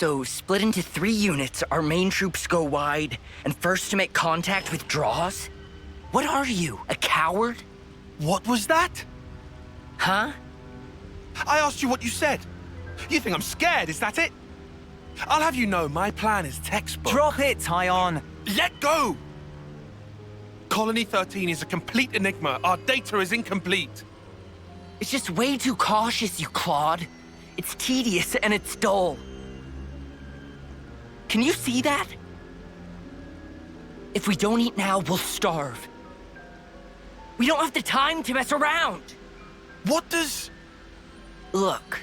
So, split into 3 units, our main troops go wide, and first to make contact withdraws? What are you, a coward? What was that? Huh? I asked you what you said. You think I'm scared, is that it? I'll have you know my plan is textbook. Drop it, Tyon! Let go! Colony 13 is a complete enigma. Our data is incomplete. It's just way too cautious, you clod. It's tedious and it's dull. Can you see that? If we don't eat now, we'll starve. We don't have the time to mess around. What does... Look,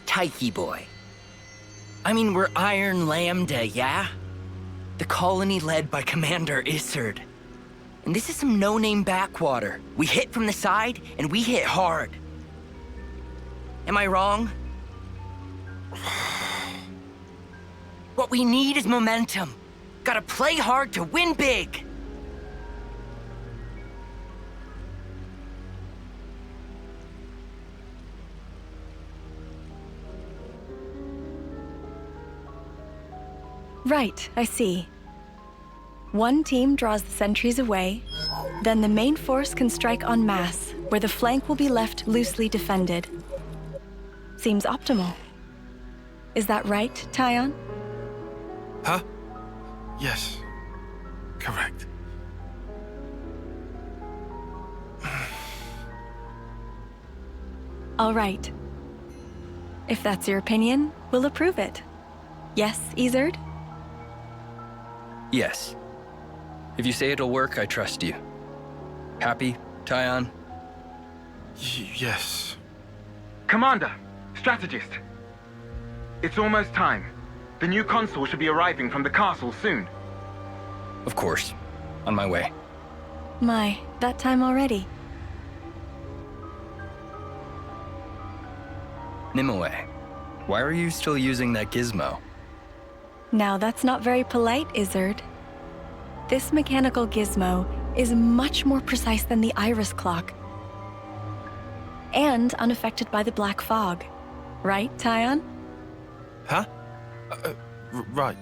Tyche boy. I mean, we're Iron Lambda, yeah? The colony led by Commander Isard. And this is some no-name backwater. We hit from the side, and we hit hard. Am I wrong? What we need is momentum. Gotta play hard to win big. Right, I see. One team draws the sentries away, then the main force can strike en masse, where the flank will be left loosely defended. Seems optimal. Is that right, Tyon? Huh? Yes. Correct. All right. If that's your opinion, we'll approve it. Yes, Isard? Yes. If you say it'll work, I trust you. Happy, Tyon? Yes. Commander, strategist. It's almost time. The new consul should be arriving from the castle soon. Of course. On my way. My, that time already. Nimue, why are you still using that gizmo? Now that's not very polite, Isard. This mechanical gizmo is much more precise than the iris clock. And unaffected by the black fog. Right, Tyon? Huh? Right.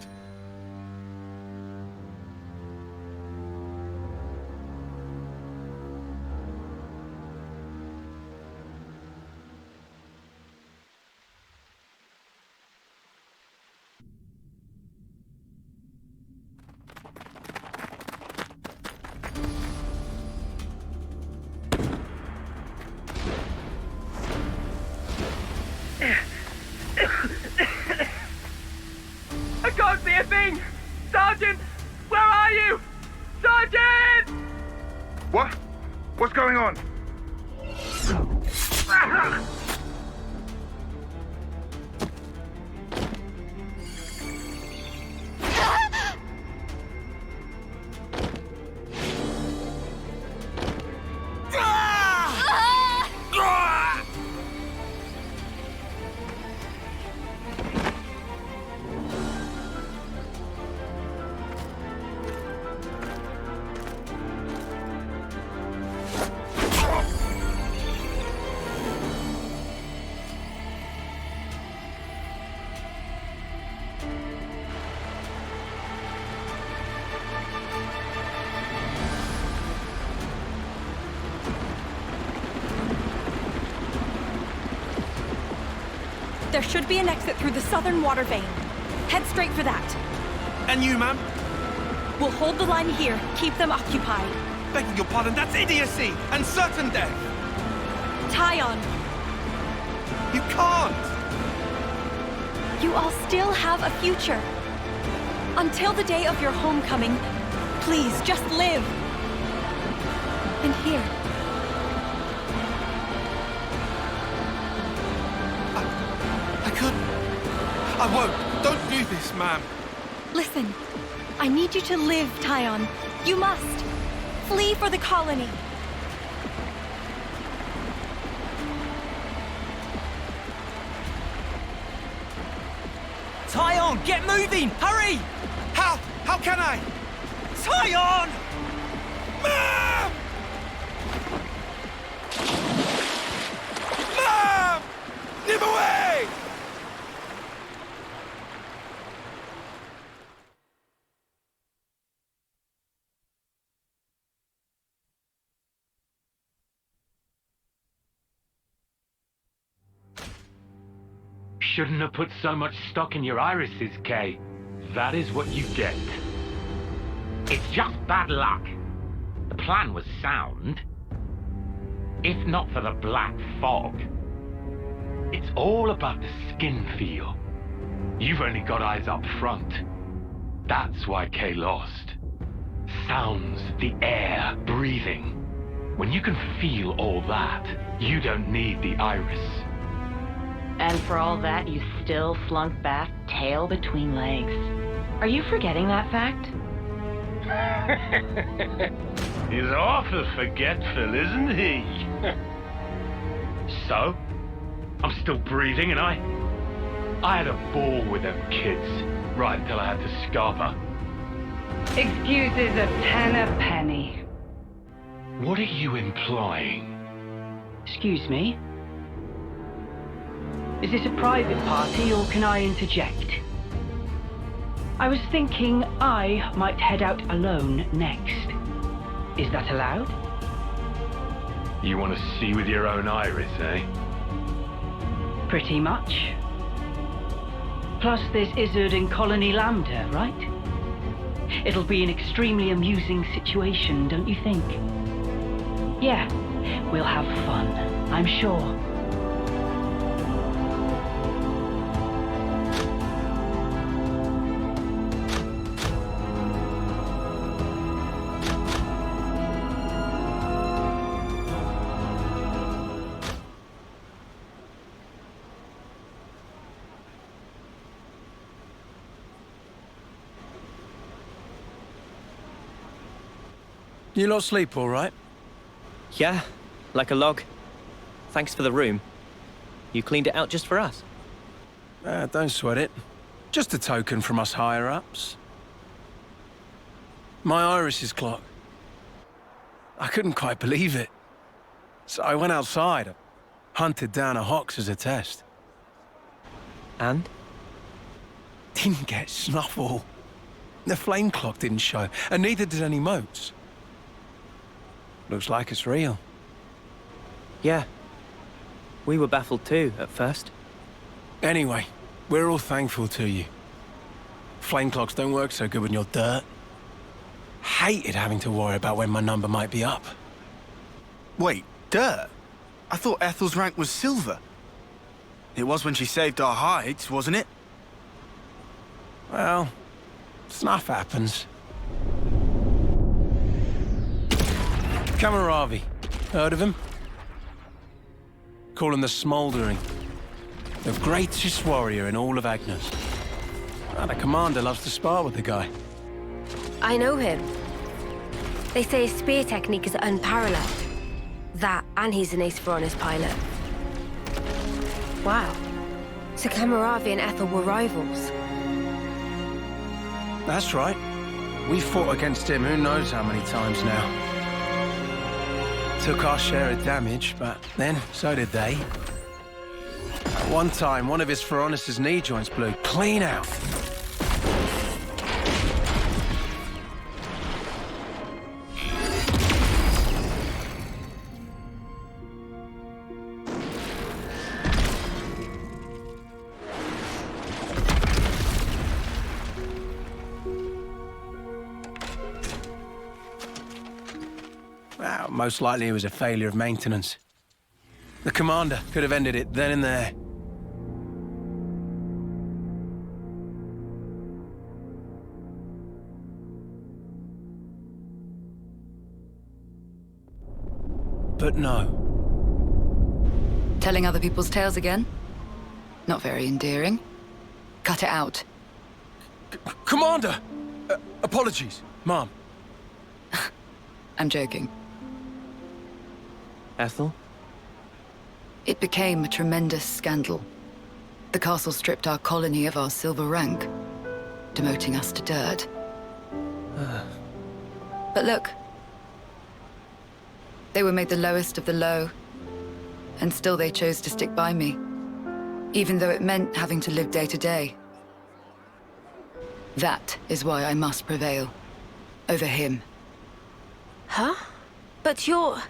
I can't see a thing! Sergeant! Where are you? Sergeant! What? What's going on? There should be an exit through the southern water vein. Head straight for that. And you, ma'am? We'll hold the line here, keep them occupied. Begging your pardon, that's idiocy and certain death. Tyon, You can't. you all still have a future. Until the day of your homecoming, please just live. And here. I couldn't. I won't. Don't do this, ma'am. Listen, I need you to live, Tyon. You must. Flee for the colony. Tyon, get moving! Hurry! How? How can I? Tyon! Ma'am! Ma'am! Nimue! shouldn't have put so much stock in your irises, Kay. That is what you get. It's just bad luck. The plan was sound. If not for the black fog. It's all about the skin feel. You've only got eyes up front. That's why Kay lost. Sounds, the air, breathing. When you can feel all that, you don't need the iris. And for all that, you still flunk back, tail between legs. Are you forgetting that fact? He's awful forgetful, isn't he? So? I'm still breathing, and I had a ball with them kids, right until I had to scarp her. Excuses a ten a penny. What are you implying? Excuse me? Is this a private party, or can I interject? I was thinking I might head out alone next. Is that allowed? You want to see with your own iris, eh? Pretty much. Plus there's Izzard and Colony Lambda, right? It'll be an extremely amusing situation, don't you think? Yeah, we'll have fun, I'm sure. You lot sleep all right? Yeah, like a log. Thanks for the room. You cleaned it out just for us. Don't sweat it. Just a token from us higher-ups. My iris clock. I couldn't quite believe it. So I went outside, hunted down a Hox as a test. And? Didn't get snuffle. The flame clock didn't show, and neither did any motes. Looks like it's real. Yeah. We were baffled too, at first. Anyway, we're all thankful to you. Flame clocks don't work so good when you're dirt. Hated having to worry about when my number might be up. Wait, dirt? I thought Ethel's rank was silver. It was when she saved our hides, wasn't it? Well, stuff happens. Kamaravi. Heard of him? Call him the Smouldering. The greatest warrior in all of Agnes. And the commander loves to spar with the guy. I know him. They say his spear technique is unparalleled. That, and he's an ace for honest pilot. Wow. So Kamaravi and Ethel were rivals. That's right. We fought against him who knows how many times now. Took our share of damage, but then so did they. At one time, one of his Phoronis' knee joints blew clean out. Well, most likely it was a failure of maintenance. The commander could have ended it then and there. But no. Telling other people's tales again? Not very endearing. Cut it out. Commander! Apologies, Mom. I'm joking. Ethel? It became a tremendous scandal. The castle stripped our colony of our silver rank, demoting us to dirt. But look. They were made the lowest of the low, and still they chose to stick by me, even though it meant having to live day to day. That is why I must prevail over him. Huh? But you're...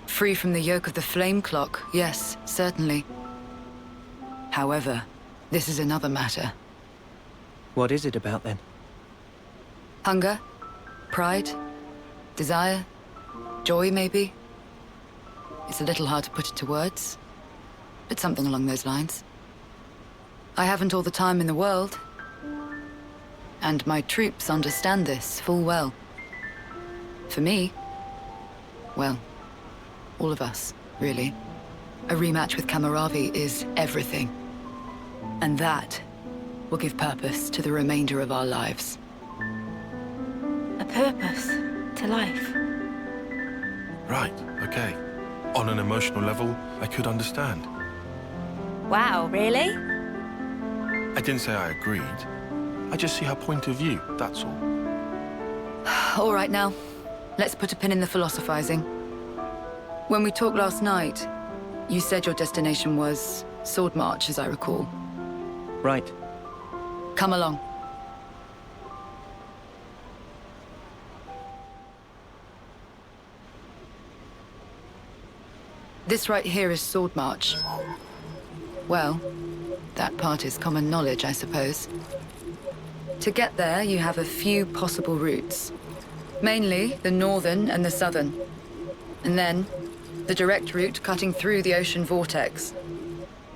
Free from the yoke of the flame clock, yes, certainly. However, this is another matter. What is it about then? Hunger? Pride? Desire? Joy, maybe? It's a little hard to put it to words, but something along those lines. I haven't all the time in the world, and my troops understand this full well. For me, well, all of us, really. A rematch with Kamaravi is everything. And that will give purpose to the remainder of our lives. A purpose to life. Right, okay. On an emotional level, I could understand. Wow, really? I didn't say I agreed. I just see her point of view, that's all. All right now, let's put a pin in the philosophizing. When we talked last night, you said your destination was Sword March, as I recall. Right. Come along. This right here is Sword March. Well, that part is common knowledge, I suppose. To get there, you have a few possible routes. Mainly the northern and the southern. And then, the direct route cutting through the ocean vortex.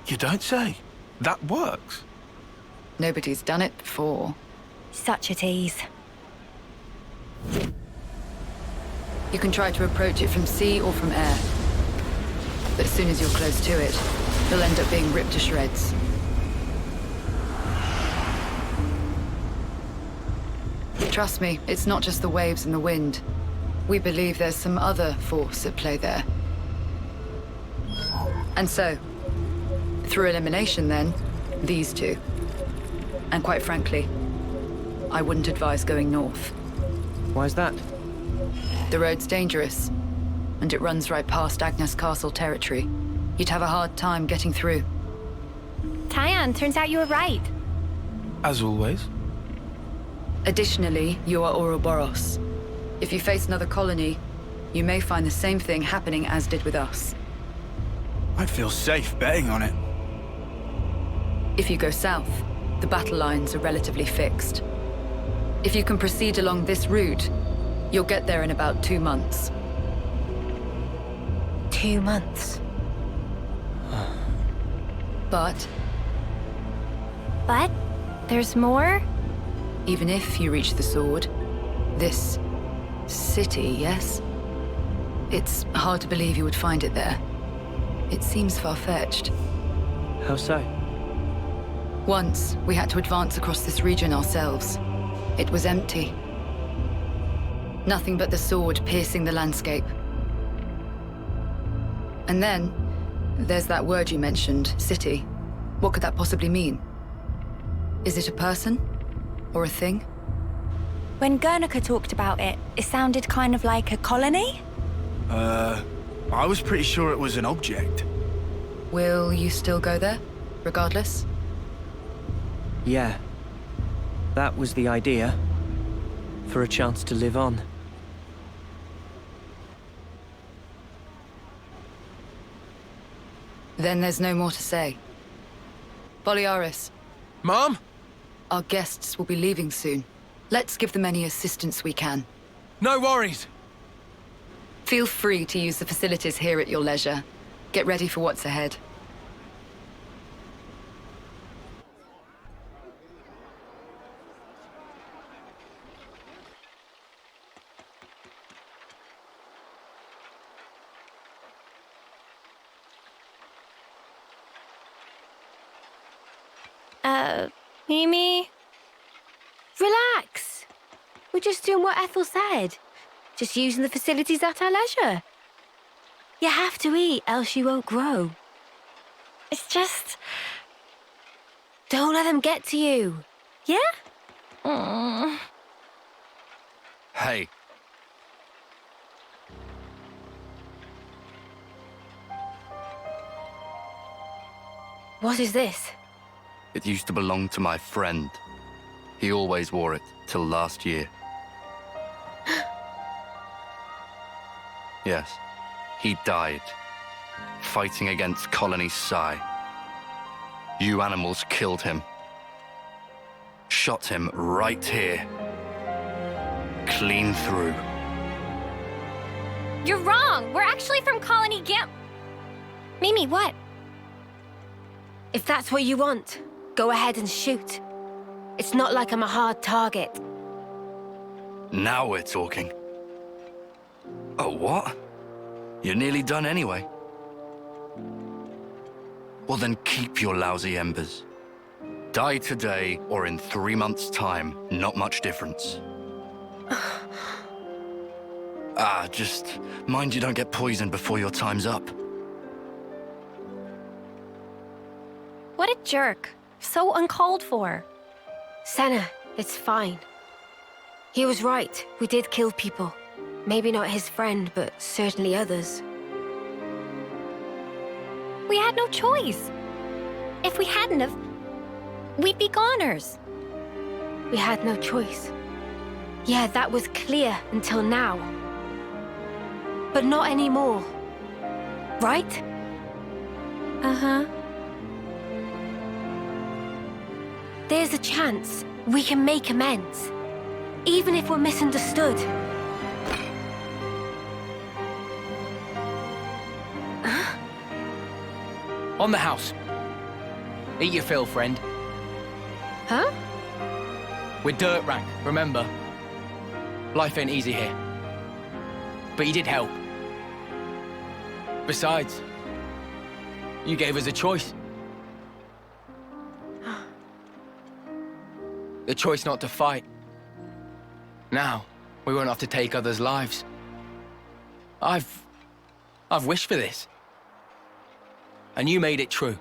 You don't say. That works. Nobody's done it before. Such a tease. You can try to approach it from sea or from air. But as soon as you're close to it, you'll end up being ripped to shreds. Trust me, it's not just the waves and the wind. We believe there's some other force at play there. And so, through elimination then, these two. And quite frankly, I wouldn't advise going north. Why's that? The road's dangerous, and it runs right past Agnes Castle territory. You'd have a hard time getting through. Tyan, turns out you were right. As always. Additionally, you are Ouroboros. If you face another colony, you may find the same thing happening as did with us. I'd feel safe betting on it. If you go south, the battle lines are relatively fixed. If you can proceed along this route, you'll get there in about 2 months. 2 months. But there's more? even if you reach the sword, this city, yes? It's hard to believe you would find it there. It seems far-fetched. How so? Once, we had to advance across this region ourselves. It was empty. Nothing but the sword piercing the landscape. And then, there's that word you mentioned, city. What could that possibly mean? Is it a person? Or a thing? When Guernica talked about it, it sounded kind of like a colony? I was pretty sure it was an object. Will you still go there, regardless? Yeah. That was the idea. For a chance to live on. Then there's no more to say. Boliaris. Mom? Our guests will be leaving soon. Let's give them any assistance we can. No worries. Feel free to use the facilities here at your leisure. Get ready for what's ahead. Mimi? Relax. We're just doing what Ethel said. Just using the facilities at our leisure. You have to eat, else you won't grow. It's just... Don't let them get to you. Yeah? Hey. What is this? It used to belong to my friend. He always wore it till last year. Yes, he died, fighting against Colony Psi. You animals killed him. Shot him right here. Clean through. You're wrong! We're actually from Colony Gam... Mimi, what? If that's what you want, go ahead and shoot. It's not like I'm a hard target. Now we're talking. Oh, what? You're nearly done anyway. Well, then keep your lousy embers. Die today or in 3 months' time. Not much difference. Just mind you don't get poisoned before your time's up. What a jerk. So uncalled for. Senna, it's fine. He was right. We did kill people. Maybe not his friend, but certainly others. We had no choice. If we hadn't have, we'd be goners. We had no choice. Yeah, that was clear until now. But not anymore. Right? Uh-huh. There's a chance we can make amends. Even if we're misunderstood. On the house. Eat your fill, friend. Huh? We're dirt rank, remember? Life ain't easy here. But you did help. Besides, you gave us a choice. The choice not to fight. Now, we won't have to take others' lives. I've wished for this. And you made it true.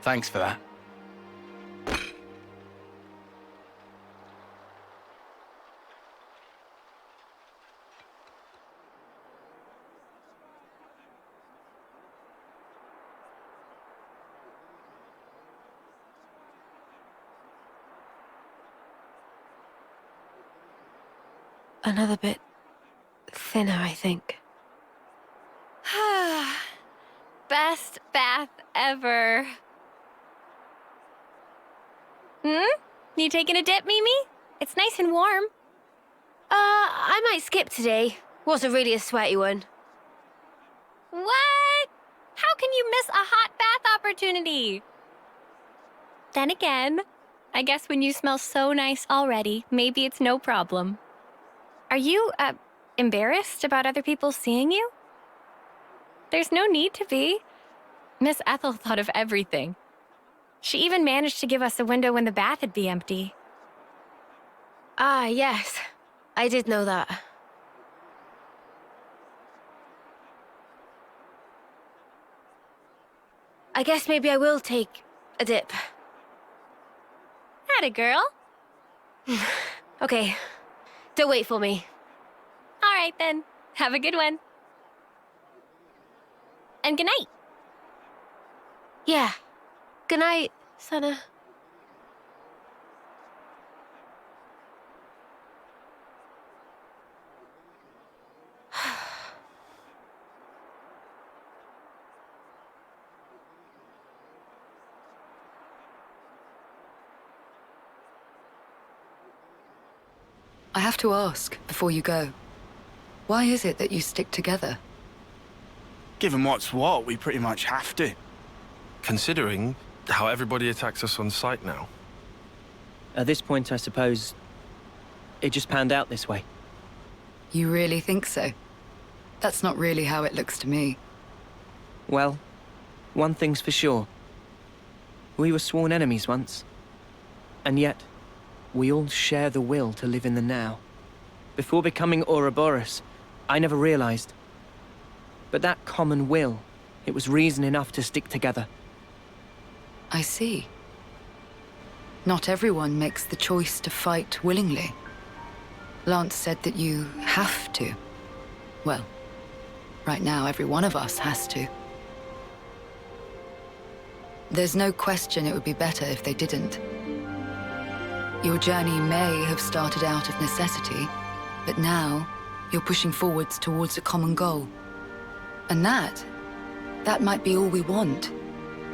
Thanks for that. Another bit thinner, I think. Best bath ever. You taking a dip, Mimi? It's nice and warm. I might skip today. Wasn't really a sweaty one. What? How can you miss a hot bath opportunity? Then again, I guess when you smell so nice already, maybe it's no problem. Are you, embarrassed about other people seeing you? There's no need to be. Miss Ethel thought of everything. She even managed to give us a window when the bath would be empty. Ah, yes. I did know that. I guess maybe I will take a dip. Atta girl. Okay. Don't wait for me. All right, then. Have a good one. And good night. Yeah. Good night, Senna. I have to ask, before you go, why is it that you stick together? Given what's what, we pretty much have to. Considering how everybody attacks us on sight now. At this point, I suppose, it just panned out this way. You really think so? That's not really how it looks to me. Well, one thing's for sure. We were sworn enemies once. And yet, we all share the will to live in the now. Before becoming Ouroboros, I never realized. But that common will, it was reason enough to stick together. I see. Not everyone makes the choice to fight willingly. Lance said that you have to. Well, right now every one of us has to. There's no question it would be better if they didn't. Your journey may have started out of necessity, but now you're pushing forwards towards a common goal. And that might be all we want.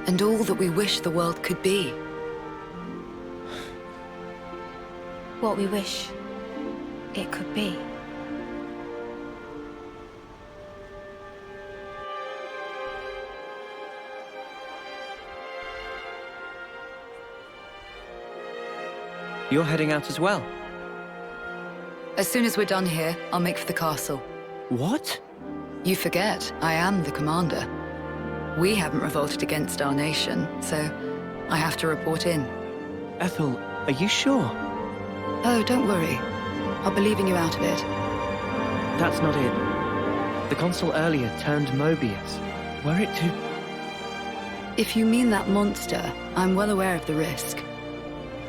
and all that we wish the world could be. What we wish it could be. You're heading out as well? As soon as we're done here, I'll make for the castle. What? You forget, I am the commander. We haven't revolted against our nation, so I have to report in. Ethel, are you sure? Oh, don't worry. I'll be leaving you out of it. That's not it. The consul earlier turned Mobius. Were it to... If you mean that monster, I'm well aware of the risk.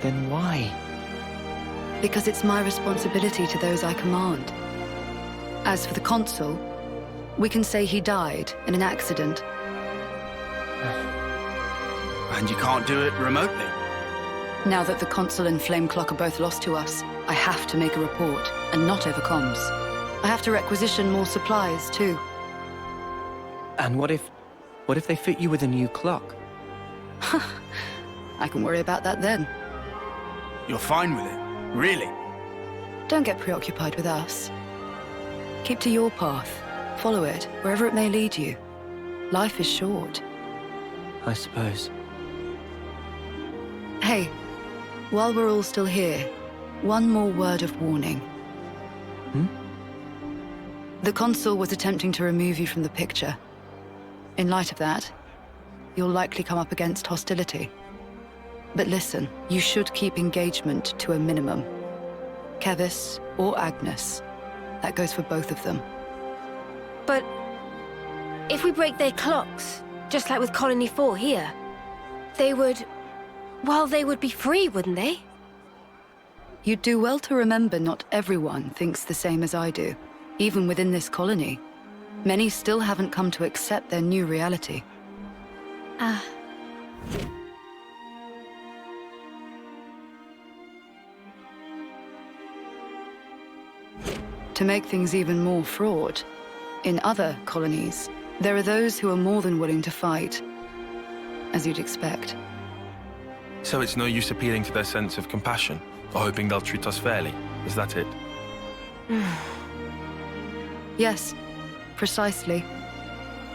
Then why? Because it's my responsibility to those I command. As for the consul, we can say he died in an accident. And you can't do it remotely? Now that the consul and Flameclock are both lost to us, I have to make a report, and not over comms. I have to requisition more supplies, too. And what if they fit you with a new clock? I can worry about that then. You're fine with it? Really? Don't get preoccupied with us. Keep to your path. Follow it, wherever it may lead you. Life is short. I suppose. Hey, while we're all still here, one more word of warning. The consul was attempting to remove you from the picture. In light of that, you'll likely come up against hostility. But listen, you should keep engagement to a minimum. Kevis or Agnes, that goes for both of them. But if we break their clocks, just like with Colony 4 here, they would... well, they would be free, wouldn't they? You'd do well to remember not everyone thinks the same as I do, even within this colony. Many still haven't come to accept their new reality. To make things even more fraught, in other colonies, there are those who are more than willing to fight, as you'd expect. So it's no use appealing to their sense of compassion, or hoping they'll treat us fairly. Is that it? Yes, precisely.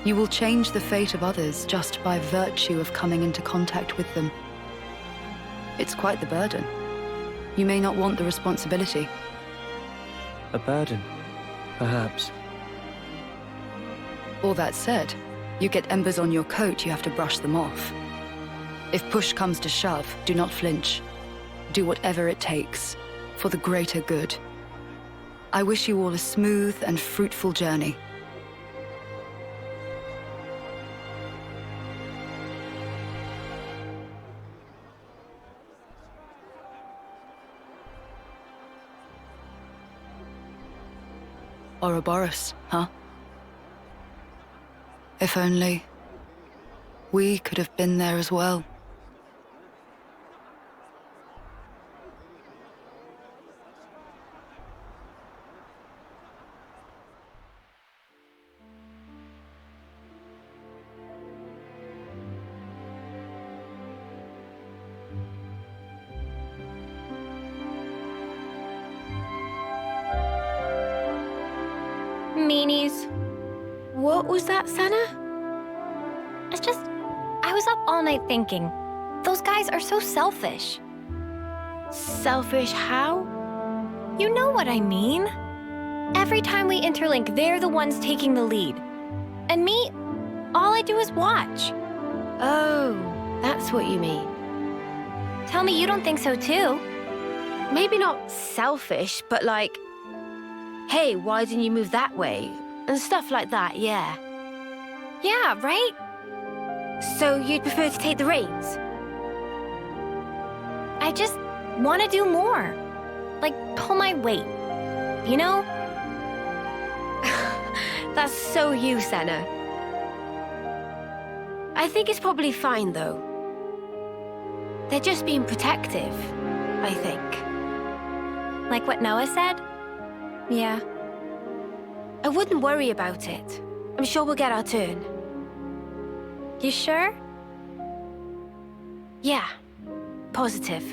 You will change the fate of others just by virtue of coming into contact with them. It's quite the burden. You may not want the responsibility. A burden, perhaps. All that said, you get embers on your coat, you have to brush them off. If push comes to shove, do not flinch. Do whatever it takes, for the greater good. I wish you all a smooth and fruitful journey. Ouroboros, huh? If only we could have been there as well. Meanies. What was that, Senna? It's just, I was up all night thinking. Those guys are so selfish. Selfish how? You know what I mean. Every time we interlink, they're the ones taking the lead. And me, all I do is watch. Oh, that's what you mean. Tell me you don't think so too. Maybe not selfish, but like, hey, why didn't you move that way? And stuff like that, yeah. Yeah, right? So you'd prefer to take the reins? I just want to do more. Like, pull my weight. You know? That's so you, Senna. I think it's probably fine, though. They're just being protective, I think. Like what Noah said? Yeah. I wouldn't worry about it. I'm sure we'll get our turn. You sure? Yeah, positive.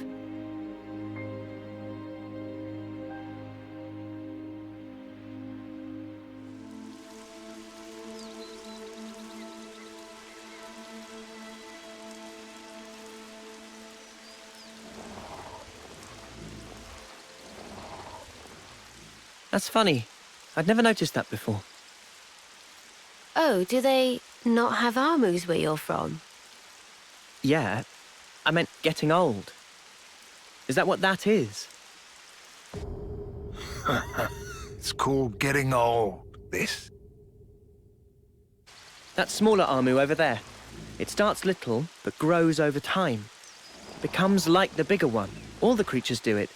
That's funny. I'd never noticed that before. Oh, do they not have Armus where you're from? Yeah, I meant getting old. Is that what that is? It's called getting old, this. That smaller Armu over there. It starts little, but grows over time. Becomes like the bigger one. All the creatures do it.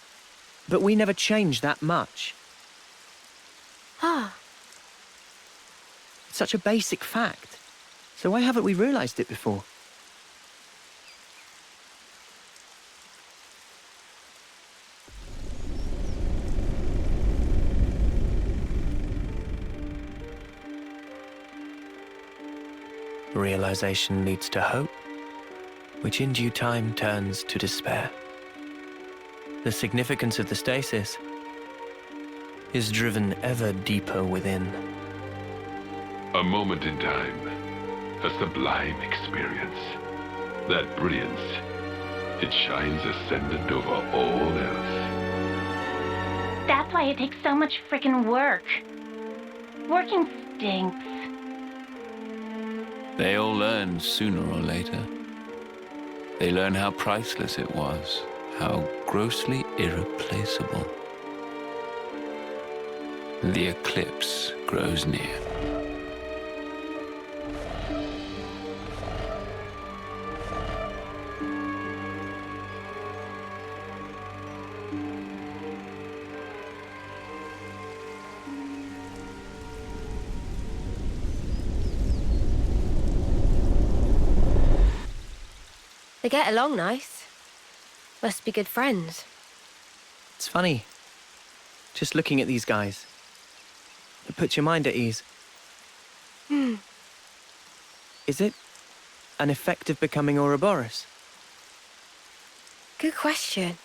But we never change that much. Ah. It's such a basic fact. So why haven't we realized it before? Realization leads to hope, which in due time turns to despair. The significance of the stasis is driven ever deeper within. A moment in time, a sublime experience. That brilliance, it shines ascendant over all else. That's why it takes so much frickin' work. Working stinks. They all learn sooner or later. They learn how priceless it was, how grossly irreplaceable. The eclipse grows near. They get along nice. Must be good friends. It's funny. Just looking at these guys. It puts your mind at ease. Is it an effect of becoming Ouroboros? Good question.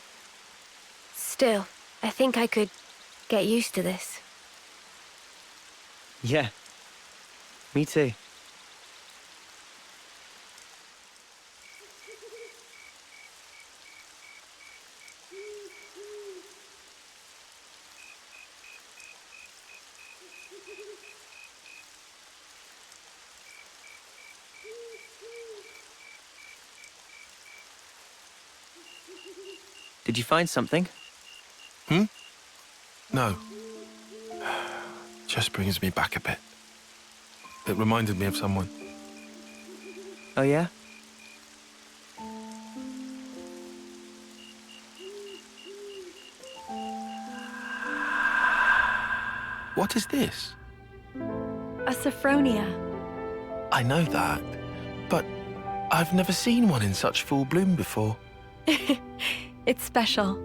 Still, I think I could get used to this. Yeah. Me too. Did you find something? No. Just brings me back a bit. It reminded me of someone. Oh, yeah? What is this? A Sophronia. I know that, but I've never seen one in such full bloom before. It's special.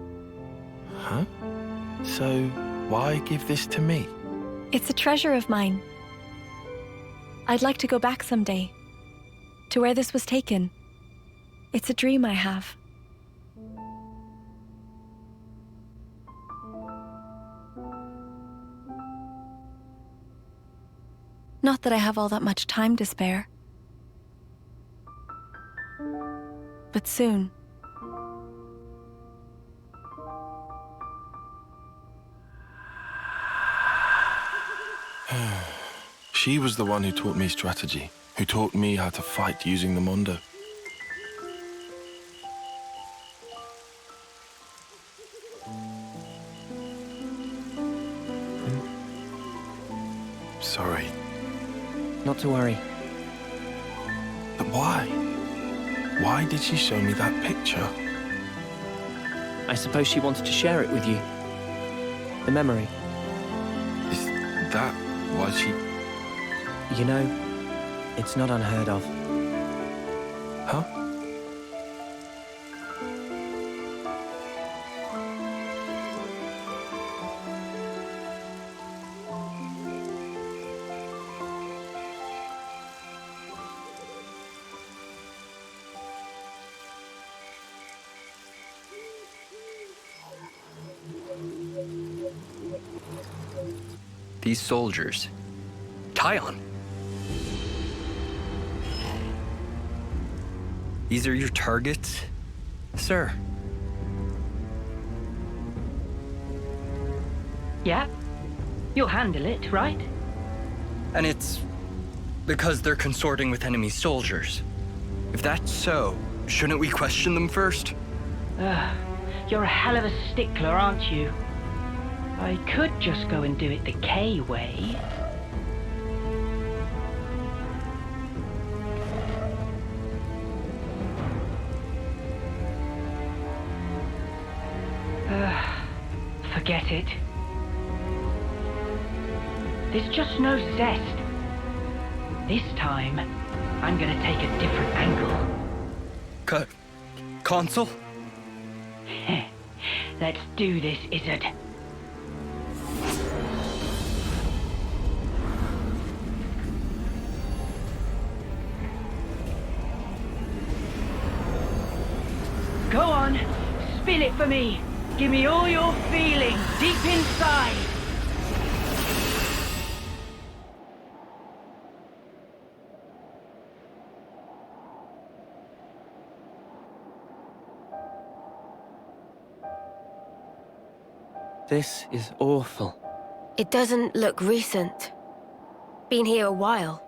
Huh? So, why give this to me? It's a treasure of mine. I'd like to go back someday, to where this was taken. It's a dream I have. Not that I have all that much time to spare. But soon. She was the one who taught me strategy, who taught me how to fight using the Mondo. Sorry. Not to worry. But why? Why did she show me that picture? I suppose she wanted to share it with you. The memory. Is that why she... You know, it's not unheard of. Huh? These soldiers. Tyon. These are your targets, sir? Yeah? You'll handle it, right? And it's because they're consorting with enemy soldiers. If that's so, shouldn't we question them first? You're a hell of a stickler, aren't you? I could just go and do it the K way. Forget it. There's just no zest. This time, I'm gonna take a different angle. Consul? Let's do this, Izzard. Go on, spill it for me. Give me all your feeling deep inside. This is awful. It doesn't look recent. Been here a while.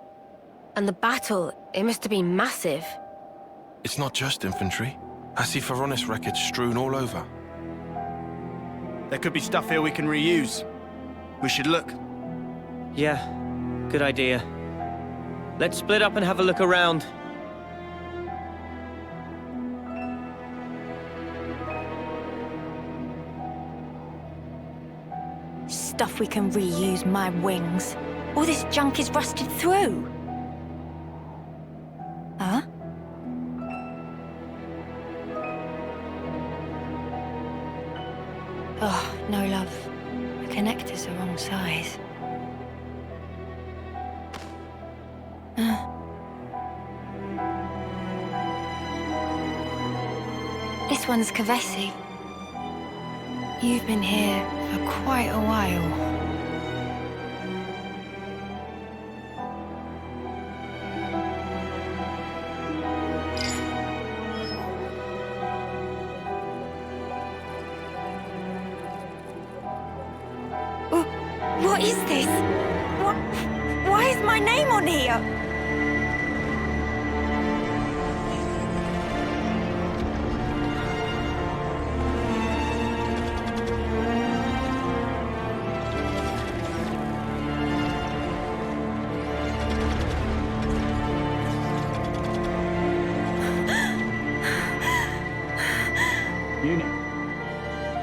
And the battle, it must have been massive. It's not just infantry. I see Feronis wreckage strewn all over. There could be stuff here we can reuse. We should look. Yeah, good idea. Let's split up and have a look around. Stuff we can reuse, my wings. All this junk is rusted through. Huh? Oh, no, love. The connector's the wrong size. This one's Kavesi. You've been here for quite a while. What is this? Why is my name on here?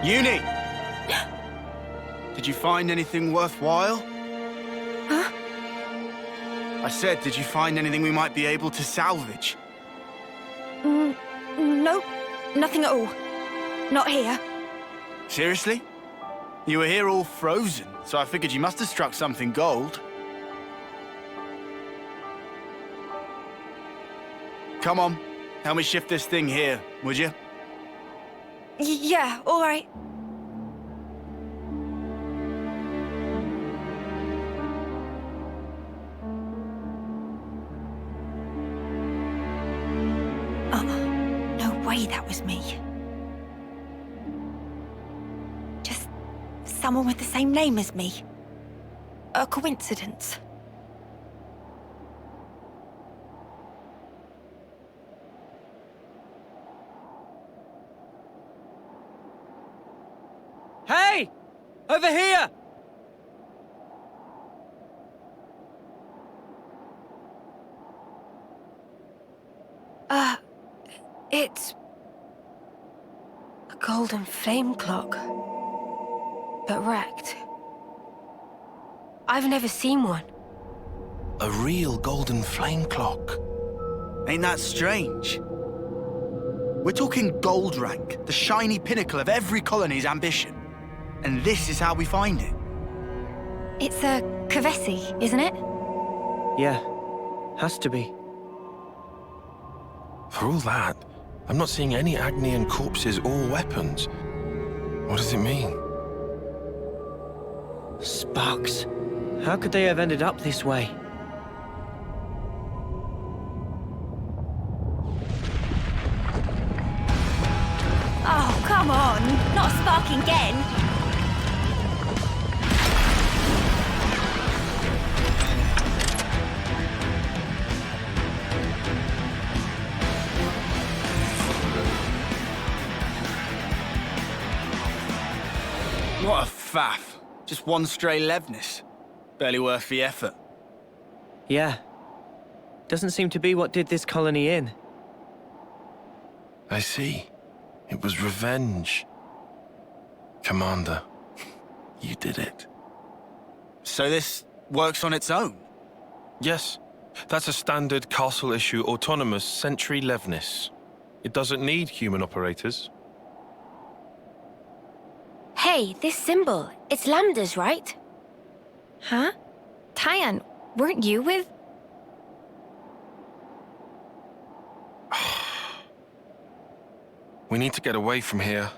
Uni! Did you find anything worthwhile? Huh? I said, did you find anything we might be able to salvage? No, nothing at all. Not here. Seriously? You were here all frozen, so I figured you must have struck something gold. Come on, help me shift this thing here, would you? Yeah, all right. No way that was me. Just someone with the same name as me. A coincidence. Hey! Over here! It's a golden flame clock, but wrecked. I've never seen one. A real golden flame clock. Ain't that strange? We're talking gold rank, the shiny pinnacle of every colony's ambition. And this is how we find it. It's a Kavesi, isn't it? Yeah, has to be. For all that, I'm not seeing any Agnian corpses or weapons. What does it mean? Sparks. How could they have ended up this way? Oh, come on! Not sparking again! What a faff. Just one stray Levnis. Barely worth the effort. Yeah. Doesn't seem to be what did this colony in. I see. It was revenge. Commander, you did it. So this works on its own? Yes. That's a standard castle-issue autonomous Sentry Levnis. It doesn't need human operators. Hey, this symbol. It's Lambda's, right? Huh? Tyan, weren't you with... We need to get away from here.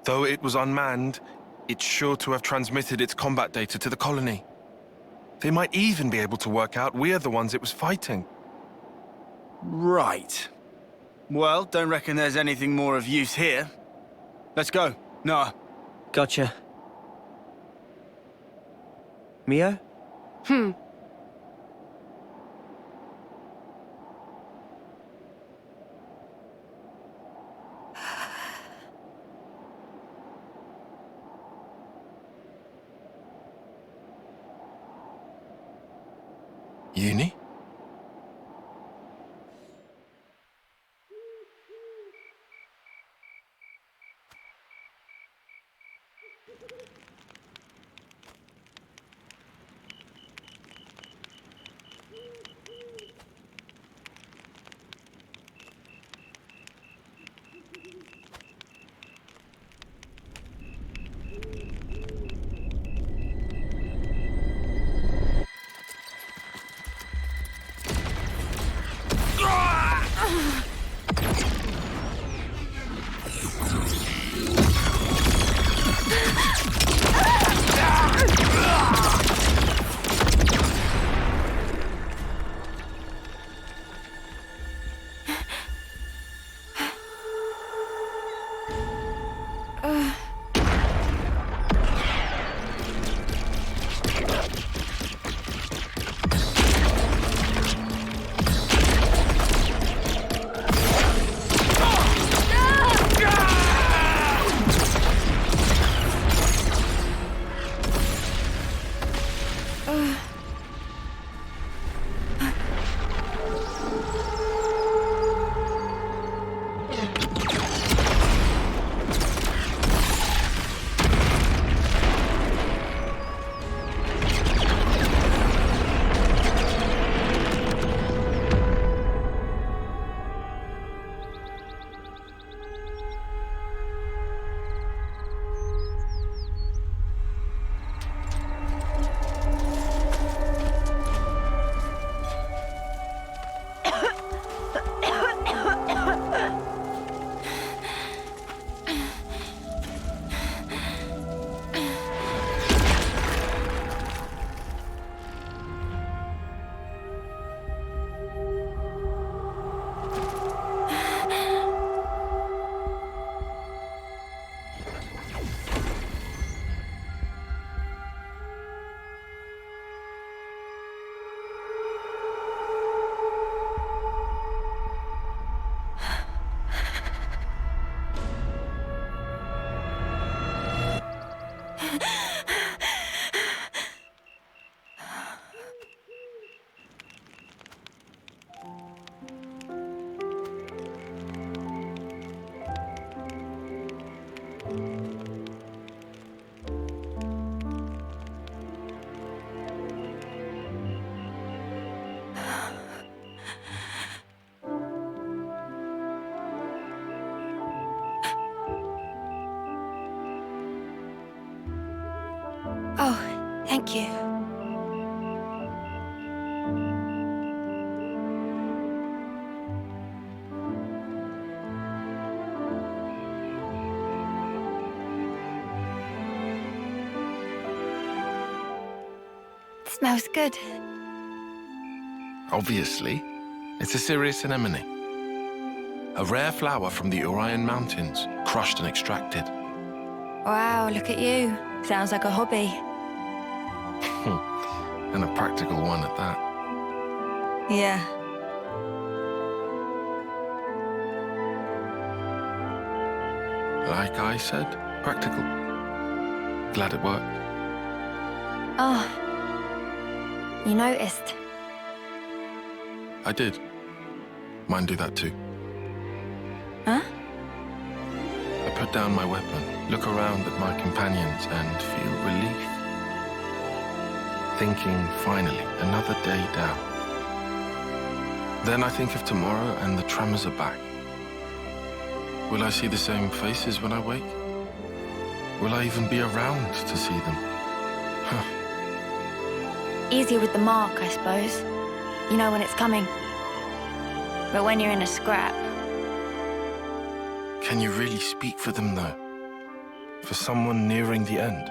Though it was unmanned, it's sure to have transmitted its combat data to the colony. They might even be able to work out we're the ones it was fighting. Right. Well, don't reckon there's anything more of use here. Let's go. Noah. Gotcha. Mio? Uni? Oh, thank you. Smells good. Obviously, it's a serious anemone. A rare flower from the Orion Mountains, crushed and extracted. Wow, look at you. Sounds like a hobby. And a practical one at that. Yeah. Like I said, practical. Glad it worked. Oh. You noticed? I did. Mine do that too. Huh? I put down my weapon, look around at my companions, and feel relief. Thinking, finally, another day down. Then I think of tomorrow and the tremors are back. Will I see the same faces when I wake? Will I even be around to see them? Huh. Easier with the mark, I suppose. You know when it's coming. But when you're in a scrap... Can you really speak for them, though? For someone nearing the end?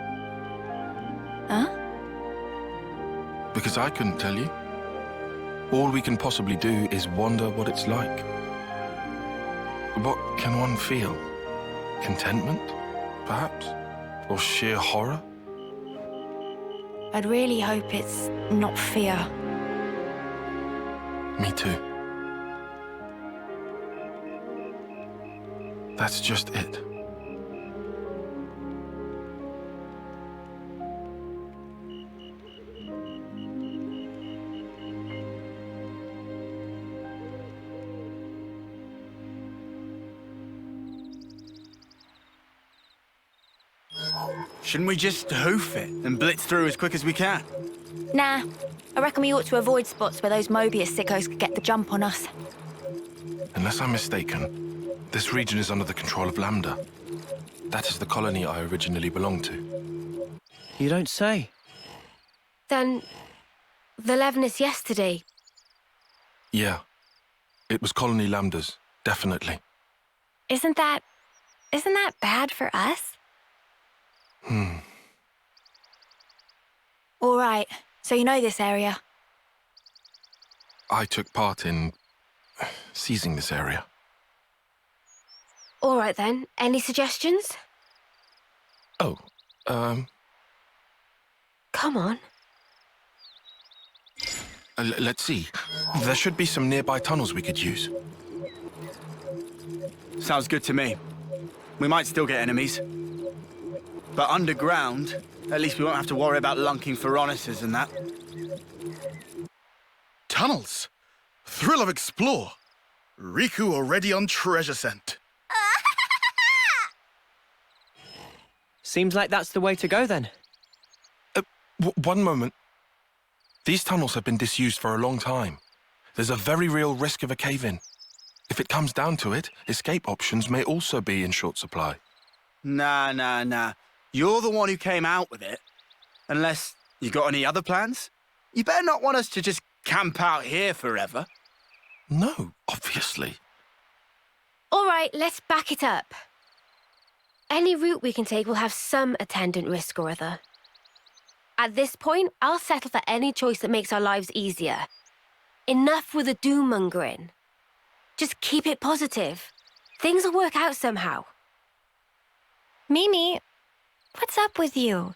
Huh? Because I couldn't tell you. All we can possibly do is wonder what it's like. What can one feel? Contentment, perhaps? Or sheer horror? I'd really hope it's not fear. Me too. That's just it. Shouldn't we just hoof it and blitz through as quick as we can? Nah. I reckon we ought to avoid spots where those Mobius sickos could get the jump on us. Unless I'm mistaken, this region is under the control of Lambda. That is the colony I originally belonged to. You don't say. Then... the Levinus yesterday. Yeah. It was Colony Lambda's, definitely. Isn't that bad for us? All right. So you know this area? I took part in seizing this area. All right then. Any suggestions? Oh, Come on. Let's see. There should be some nearby tunnels we could use. Sounds good to me. We might still get enemies. But underground, at least we won't have to worry about lunking Phoroneses and that. Tunnels. Thrill of explore. Riku already on treasure scent. Seems like that's the way to go then. One moment. These tunnels have been disused for a long time. There's a very real risk of a cave-in. If it comes down to it, escape options may also be in short supply. Nah. You're the one who came out with it. Unless you got any other plans? You better not want us to just camp out here forever. No, obviously. All right, let's back it up. Any route we can take will have some attendant risk or other. At this point, I'll settle for any choice that makes our lives easier. Enough with the doom-mongering. Just keep it positive. Things will work out somehow. Mimi, what's up with you?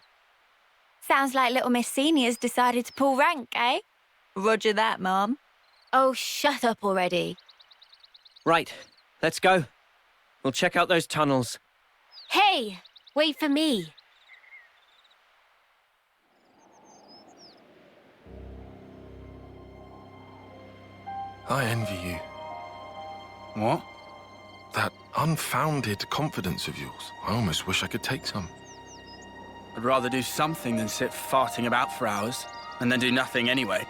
Sounds like little Miss Senior's decided to pull rank, eh? Roger that, Mom. Oh, shut up already. Right, let's go. We'll check out those tunnels. Hey, wait for me. I envy you. What? That unfounded confidence of yours. I almost wish I could take some. I'd rather do something than sit farting about for hours, and then do nothing anyway.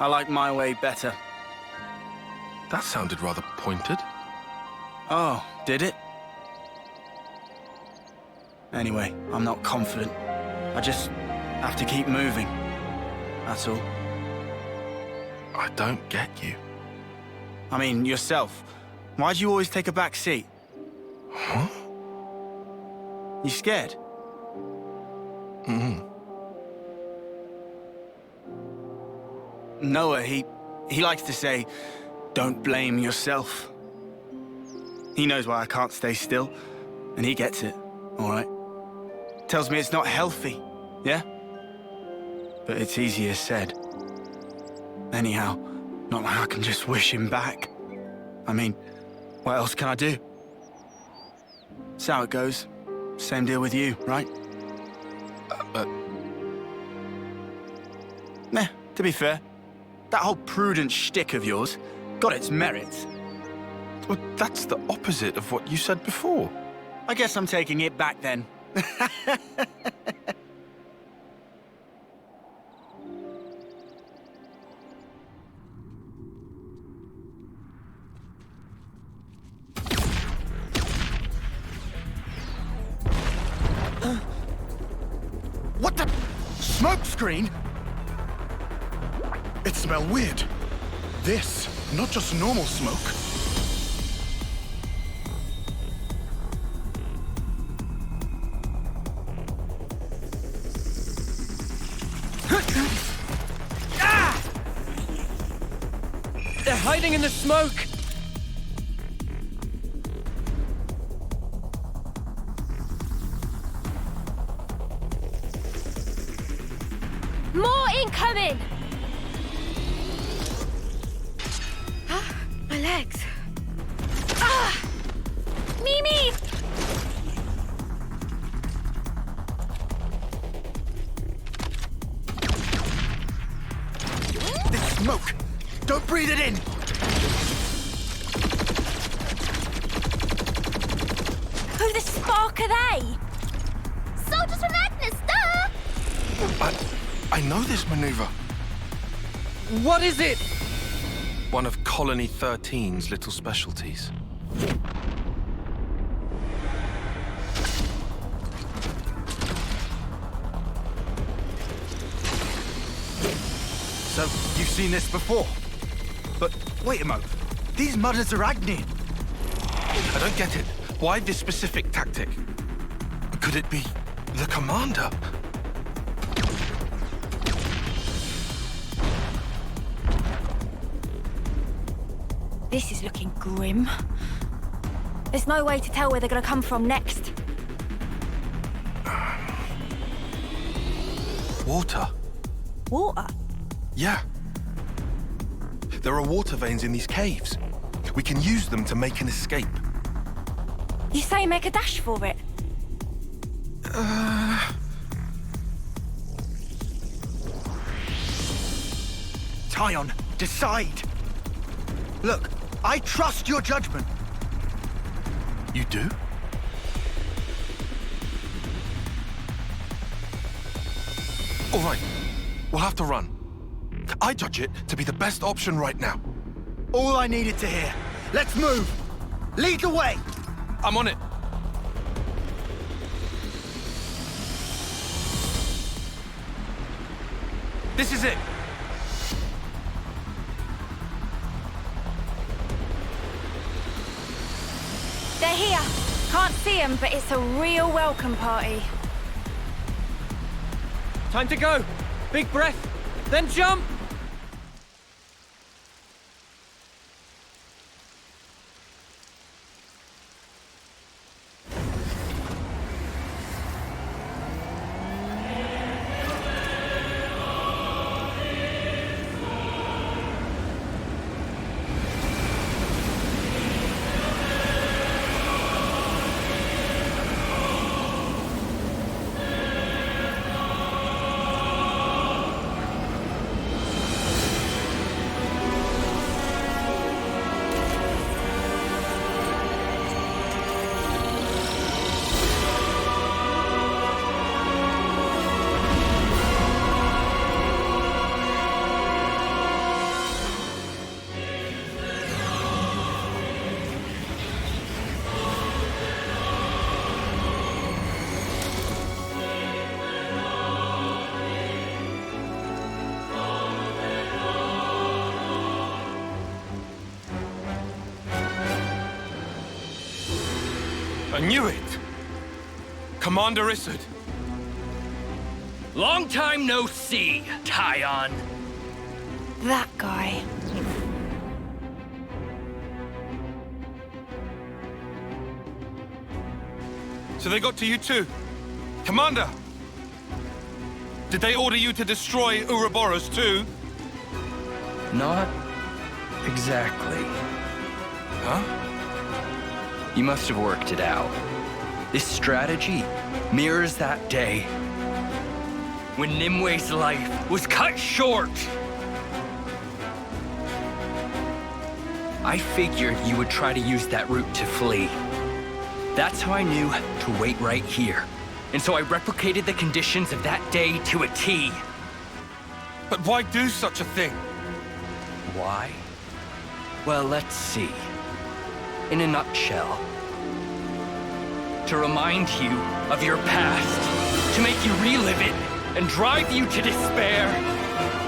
I like my way better. That sounded rather pointed. Oh, did it? Anyway, I'm not confident. I just have to keep moving. That's all. I don't get you. I mean, yourself. Why do you always take a back seat? Huh? You scared? Noah, he likes to say, don't blame yourself. He knows why I can't stay still, and he gets it, all right? Tells me it's not healthy, yeah? But it's easier said. Anyhow, not like I can just wish him back. I mean, what else can I do? That's how it goes. Same deal with you, right? Nah, to be fair, that whole prudent shtick of yours got its merits. Well, that's the opposite of what you said before. I guess I'm taking it back then. What the? Smoke screen? It smells weird. This, not just normal smoke. They're hiding in the smoke! More incoming! My legs. Mimi! This smoke! Don't breathe it in! Who the spark are they? Soldiers from Agnes, duh! I know this maneuver. What is it? One of Colony 13's little specialties. So, you've seen this before? But wait a moment. These mudders are Agni. I don't get it. Why this specific tactic? Could it be the commander? This is looking grim. There's no way to tell where they're gonna come from next. Water. Water? Yeah. There are water veins in these caves. We can use them to make an escape. You say make a dash for it? Tyon, decide! Look, I trust your judgment. You do? All right, we'll have to run. I judge it to be the best option right now. All I needed to hear. Let's move! Lead the way! I'm on it. This is it. They're here. Can't see them, but it's a real welcome party. Time to go! Big breath, then jump! I knew it! Commander Isard. Long time no see, Tyon. That guy. So they got to you too? Commander! Did they order you to destroy Ouroboros too? Not exactly. Huh? You must have worked it out. This strategy mirrors that day when Nimwe's life was cut short. I figured you would try to use that route to flee. That's how I knew to wait right here. And so I replicated the conditions of that day to a T. But why do such a thing? Why? Well, let's see. In a nutshell, to remind you of your past, to make you relive it and drive you to despair,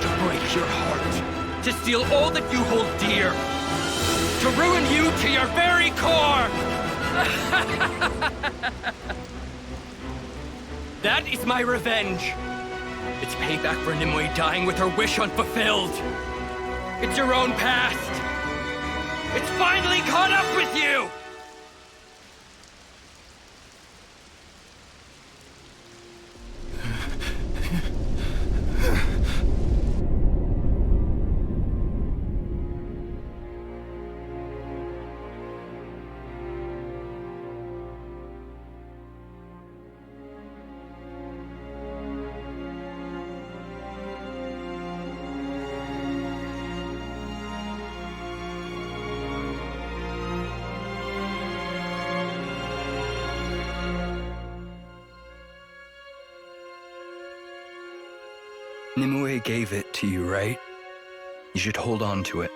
to break your heart, to steal all that you hold dear, to ruin you to your very core! That is my revenge. It's payback for Nimue dying with her wish unfulfilled. It's your own past. It's finally caught up with you! Nimue gave it to you, right? You should hold on to it.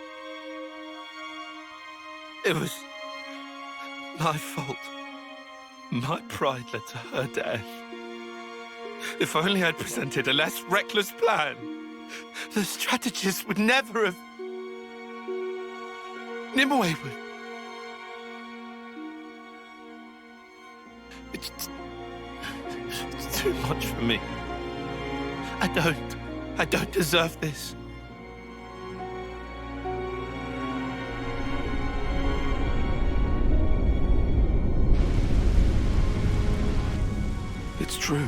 It was my fault. My pride led to her death. If only I'd presented a less reckless plan, the strategist would never have... Nimue would... It's too much for me. I don't deserve this. It's true.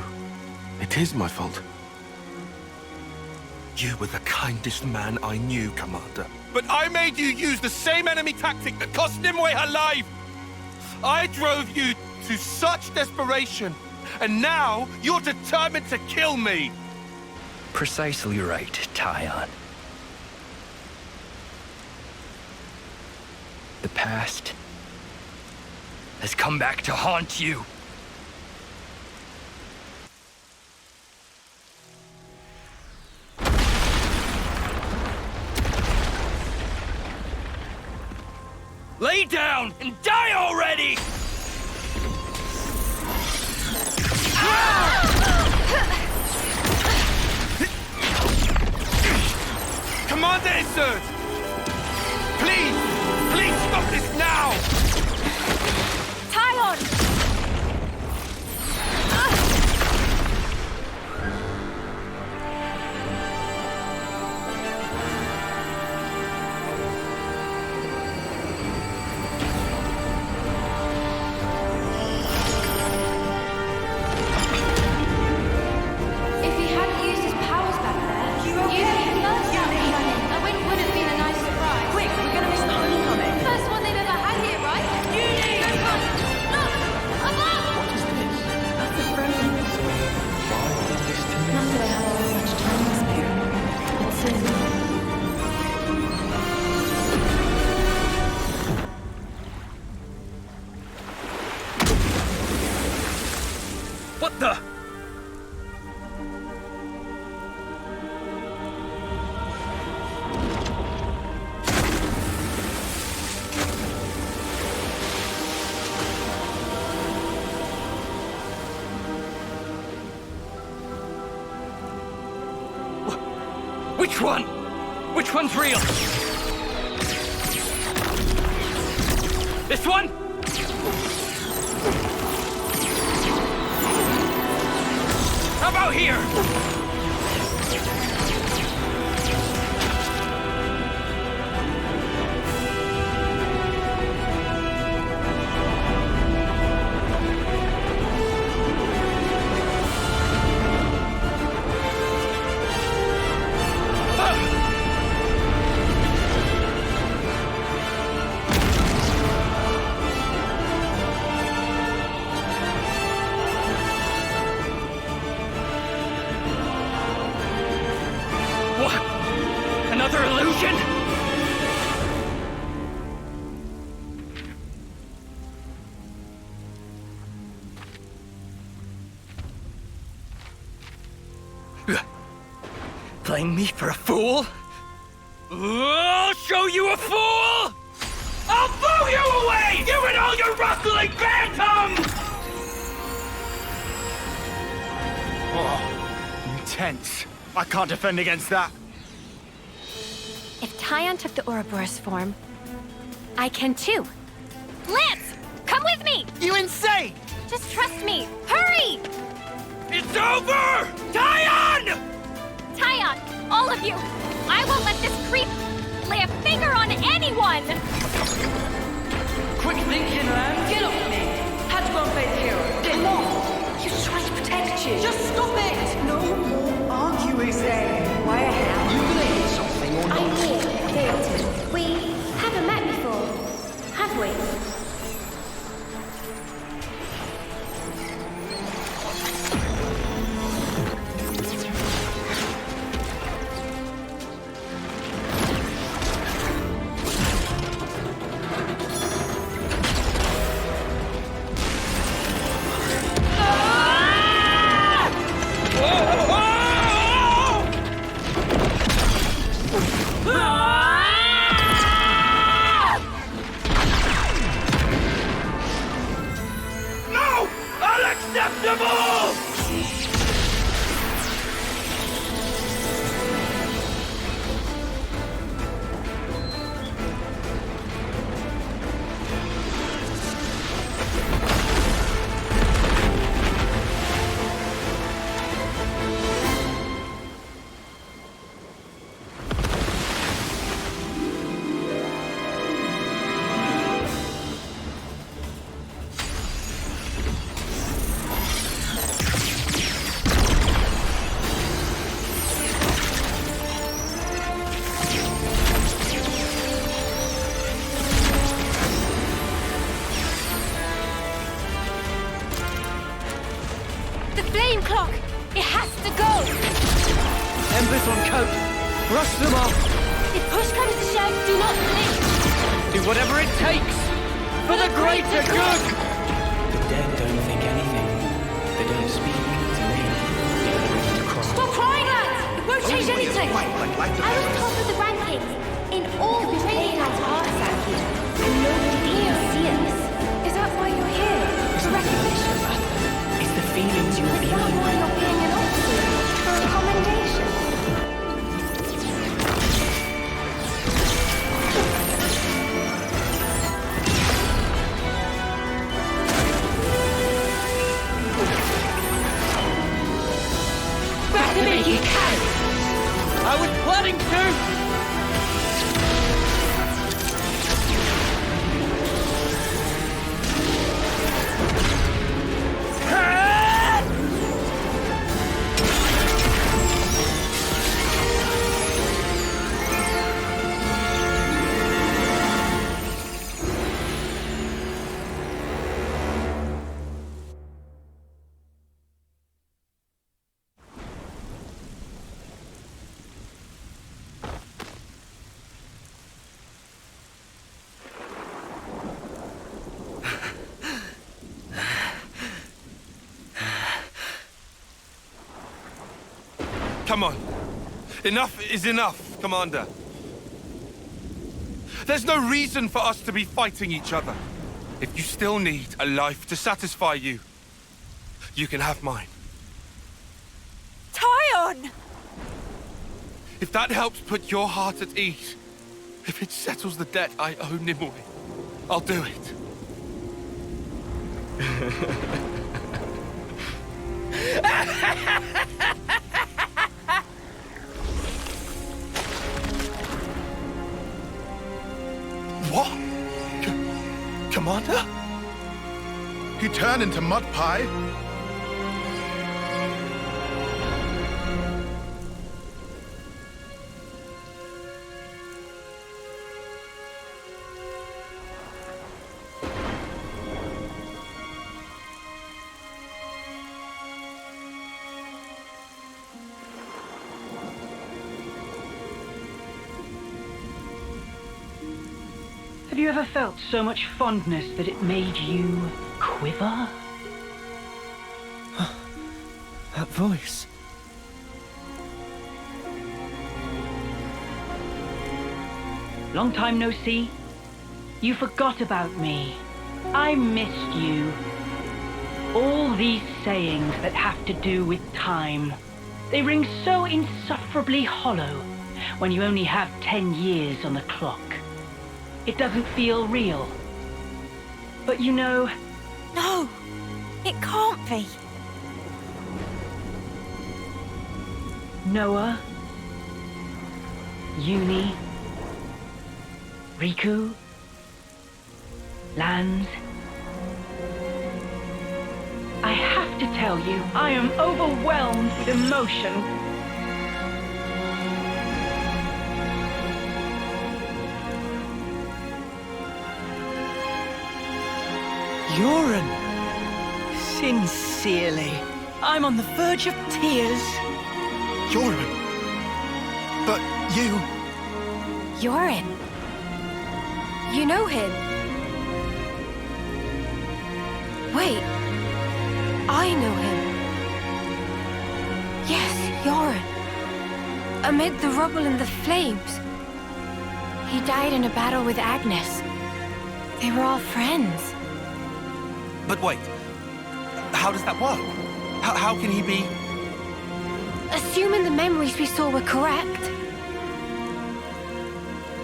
It is my fault. You were the kindest man I knew, Commander. But I made you use the same enemy tactic that cost Nimue her life! I drove you to such desperation, and now you're determined to kill me! Precisely right, Tyon. The past has come back to haunt you. Lay down and die already! Commander Iserd! Please stop this now! Tyon! If he hadn't used his powers back there, you first out in running. That win would have been a nice surprise. Quick, we're gonna miss the homecoming. First one they've ever had here, right? Uni! Go run! Look! Above! What is this? That's a frozen. Not that I have all such time to spare. But soon. What the? Which one? Which one's real? This one? How about here? Playing me for a fool? I'll show you a fool! I'll blow you away! You and all your rustling phantoms! Oh, intense. I can't defend against that. If Tyon took the Ouroboros form, I can too. Lance, come with me! You insane! Just trust me. Hurry! It's over! Tyon! Tyon, all of you, I won't let this creep lay a finger on anyone! Quick thinking, Lamb. Get off me. Had to go and play the hero. Get off. He was trying to protect you. Just stop it. No more arguing, Zane. Why a hell? You believe something or not? I'm here, Phaeton. We haven't met before, have we? Embers on coat. Brush them off. If push comes to shove, do not blink. Do whatever it takes. For the greater good! The dead don't think anything. They don't speak to me. They don't want to cry. Stop crying, lads! It won't change anything. I was top of the rankings in all the training arts out here. And nobody can see us. Is that why you're here? For recognition? It's the feelings you're Is that why you're being an officer? For a commendation? Back to me, you can! I was planning to! Come on. Enough is enough, Commander. There's no reason for us to be fighting each other. If you still need a life to satisfy you, you can have mine. Tyon! If that helps put your heart at ease, if it settles the debt I owe Nimue, I'll do it. What? Commander? He turned into mud pie? Have you ever felt so much fondness that it made you quiver? That voice. Long time no see. You forgot about me. I missed you. All these sayings that have to do with time, they ring so insufferably hollow when you only have 10 years on the clock. It doesn't feel real. But you know... No, it can't be. Noah, Uni, Riku, Lanz. I have to tell you, I am overwhelmed with emotion. Yoren! Sincerely, I'm on the verge of tears. Yoren! But you... Yoren? You know him? Wait, I know him. Yes, Yoren. Amid the rubble and the flames. He died in a battle with Agnes. They were all friends. But wait, how does that work? How can he be... Assuming the memories we saw were correct.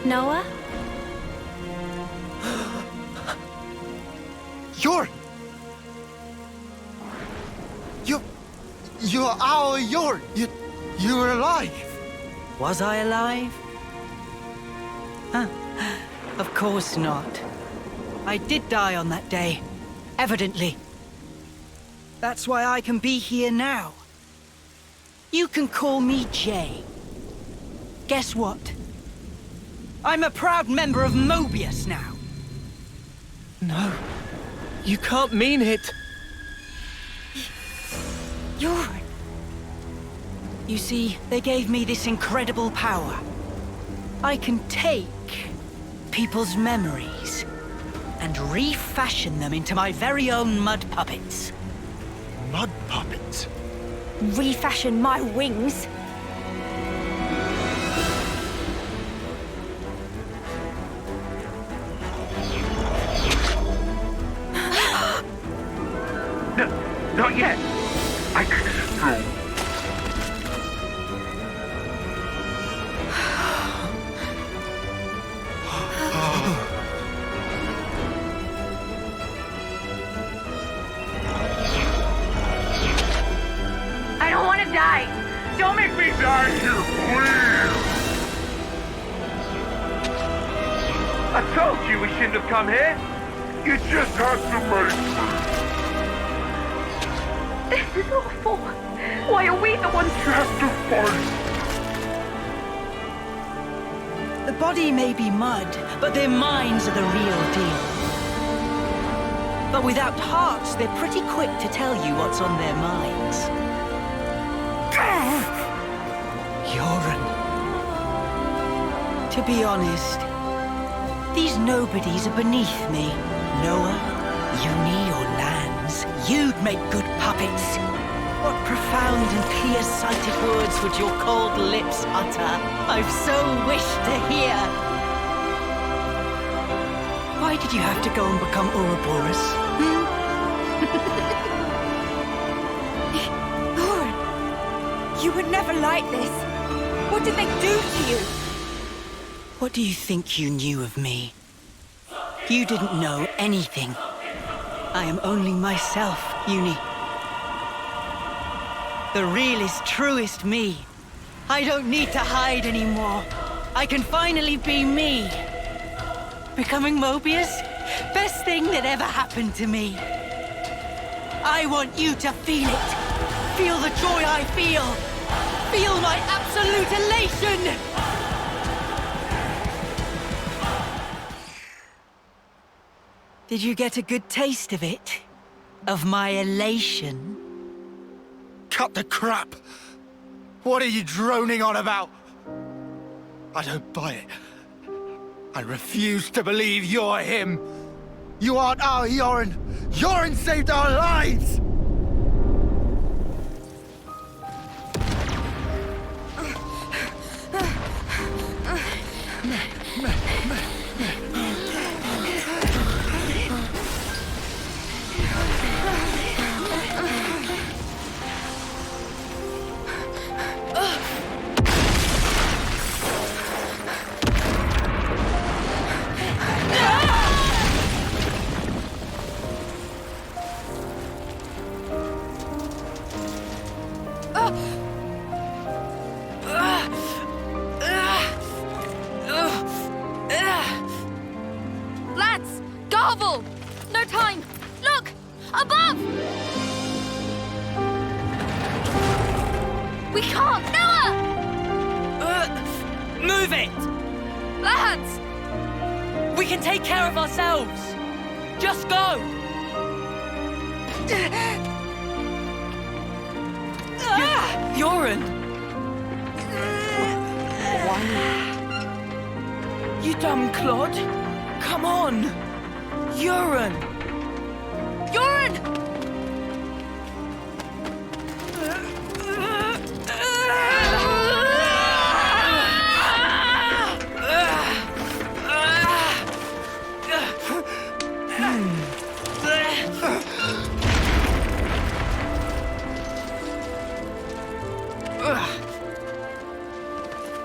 Noah? Yoren! You're our Yoren! You were alive! Was I alive? Huh. Of course not. I did die on that day. Evidently. That's why I can be here now. You can call me Jay. Guess what? I'm a proud member of Mobius now. No. You can't mean it. Yoren. You see, they gave me this incredible power. I can take people's memories and refashion them into my very own mud puppets. Mud puppets? Refashion my wings? No, not yet. I can still. I don't want to die. Don't make me Die here, please! I told you we shouldn't have come here. You just had to make me. This is awful. Why are we the ones who have to fight? The body may be mud, but their minds are the real deal. But without hearts, they're pretty quick to tell you what's on their minds. Yoren. To be honest, these nobodies are beneath me. Noah, Uni, or Lanz, you'd make good puppets. What profound and clear-sighted words would your cold lips utter? I've so wished to hear. Why did you have to go and become Ouroboros? Yoren, you were never like this. What did they do to you? What do you think you knew of me? You didn't know anything. I am only myself, Uni. The realest, truest me. I don't need to hide anymore. I can finally be me. Becoming Mobius? Best thing that ever happened to me. I want you to feel it. Feel the joy I feel. Feel my absolute elation! Did you get a good taste of it? Of my elation? Cut the crap! What are you droning on about? I don't buy it. I refuse to believe you're him. You aren't our Yoren. Yoren saved our lives! Lads! Garble! No time! Look! Above! We can't! Noah! Move it! Lads! We can take care of ourselves! Just go! Yoren! You dumb clod! Come on! Yoren! Yoren!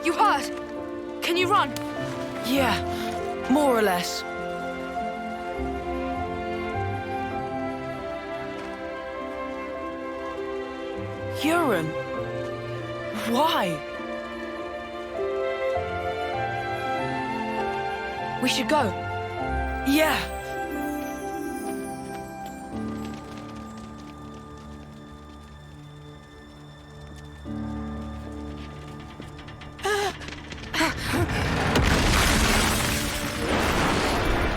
You hurt? Can you run? Yeah, more or less. Yoren! Why? We should go. Yeah.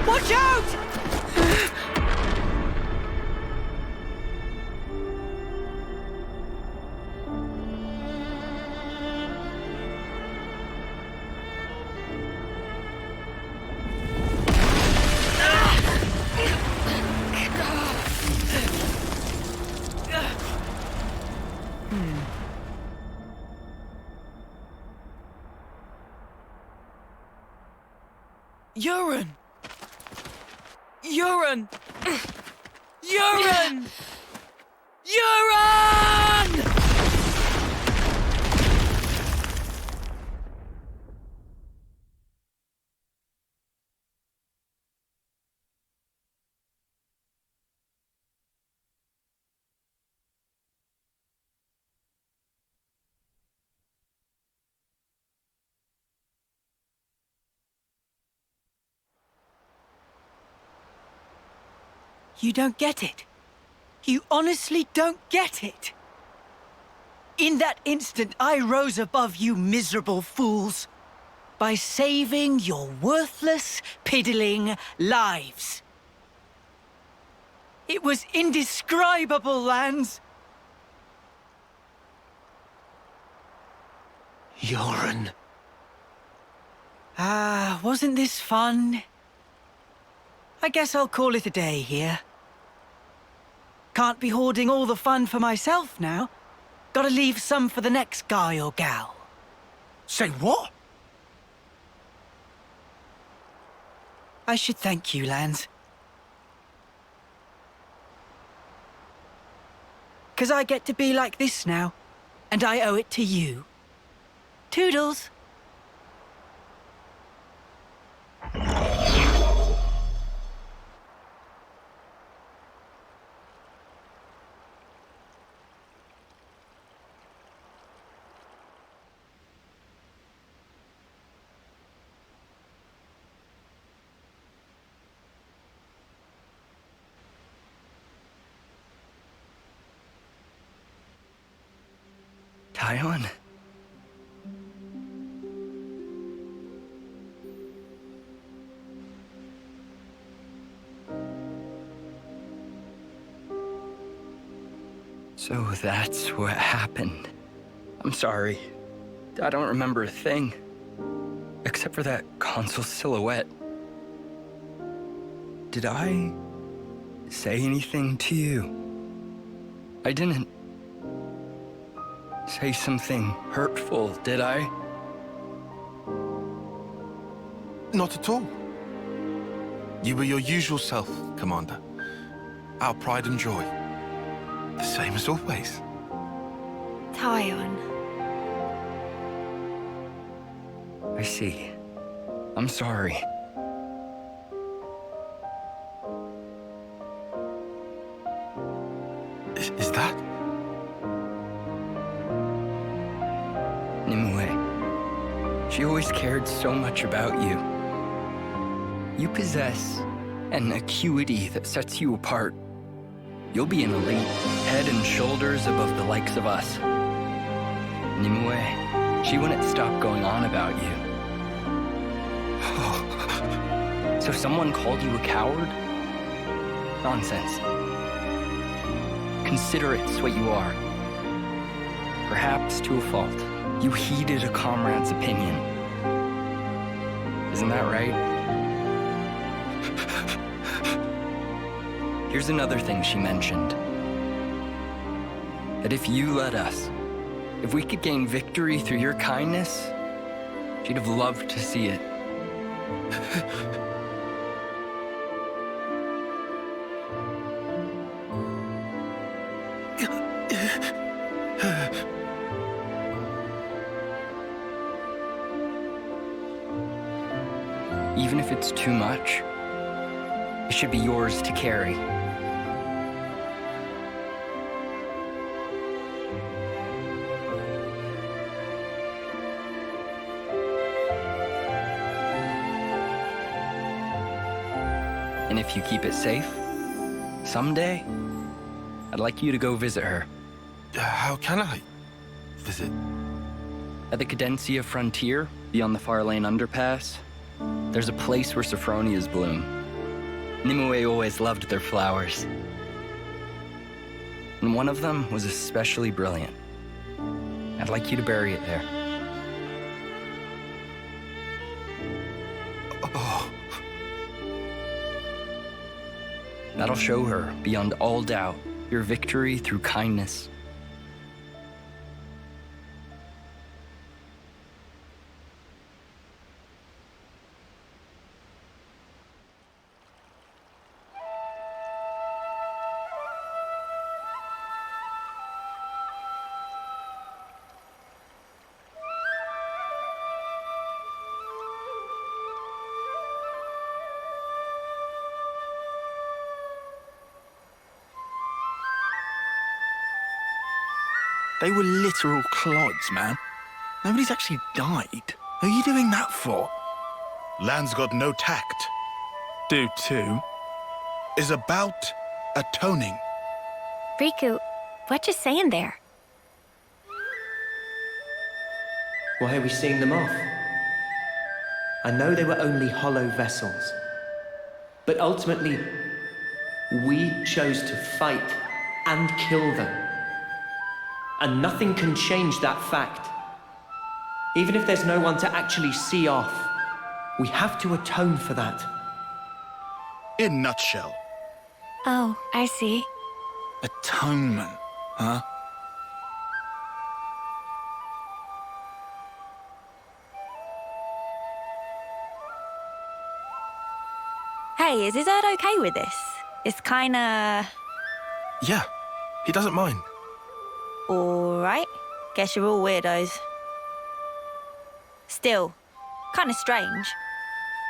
Watch out! Yoren! Yoren! Yoren! Yoren! You don't get it. You honestly don't get it. In that instant, I rose above you miserable fools by saving your worthless, piddling lives. It was indescribable, Lance. Yoren. Ah, wasn't this fun? I guess I'll call it a day here. Can't be hoarding all the fun for myself now. Gotta leave some for the next guy or gal. Say what? I should thank you, Lance. 'Cause I get to be like this now, and I owe it to you. Toodles! Tywin? So that's what happened. I'm sorry. I don't remember a thing. Except for that console silhouette. Did I say anything to you? I didn't say something hurtful, did I? Not at all. You were your usual self, Commander. Our pride and joy. The same as always. Tywin. I see. I'm sorry. Is that? She always cared so much about you. You possess an acuity that sets you apart. You'll be an elite, head and shoulders above the likes of us. Nimue, she wouldn't stop going on about you. So someone called you a coward? Nonsense. Considerate's what you are. Perhaps to a fault. You heeded a comrade's opinion. Isn't that right? Here's another thing she mentioned. That if you let us, if we could gain victory through your kindness, she'd have loved to see it. Even if it's too much, it should be yours to carry. And if you keep it safe, someday, I'd like you to go visit her. How can I visit? At the Cadencia frontier, beyond the Far Lane underpass, there's a place where sophronias bloom. Nimue always loved their flowers. And one of them was especially brilliant. I'd like you to bury it there. Oh. That'll show her, beyond all doubt, your victory through kindness. They were literal clods, man. Nobody's actually died. Who are you doing that for? Land's got no tact. Do too. Is about atoning. Riku, what you saying there? Why are we seeing them off? I know they were only hollow vessels, but ultimately, we chose to fight and kill them. And nothing can change that fact. Even if there's no one to actually see off, we have to atone for that. In a nutshell. Oh, I see. Atonement, huh? Hey, is Izzard okay with this? It's kinda... Yeah, he doesn't mind. Alright. Guess you're all weirdos. Still, kinda strange.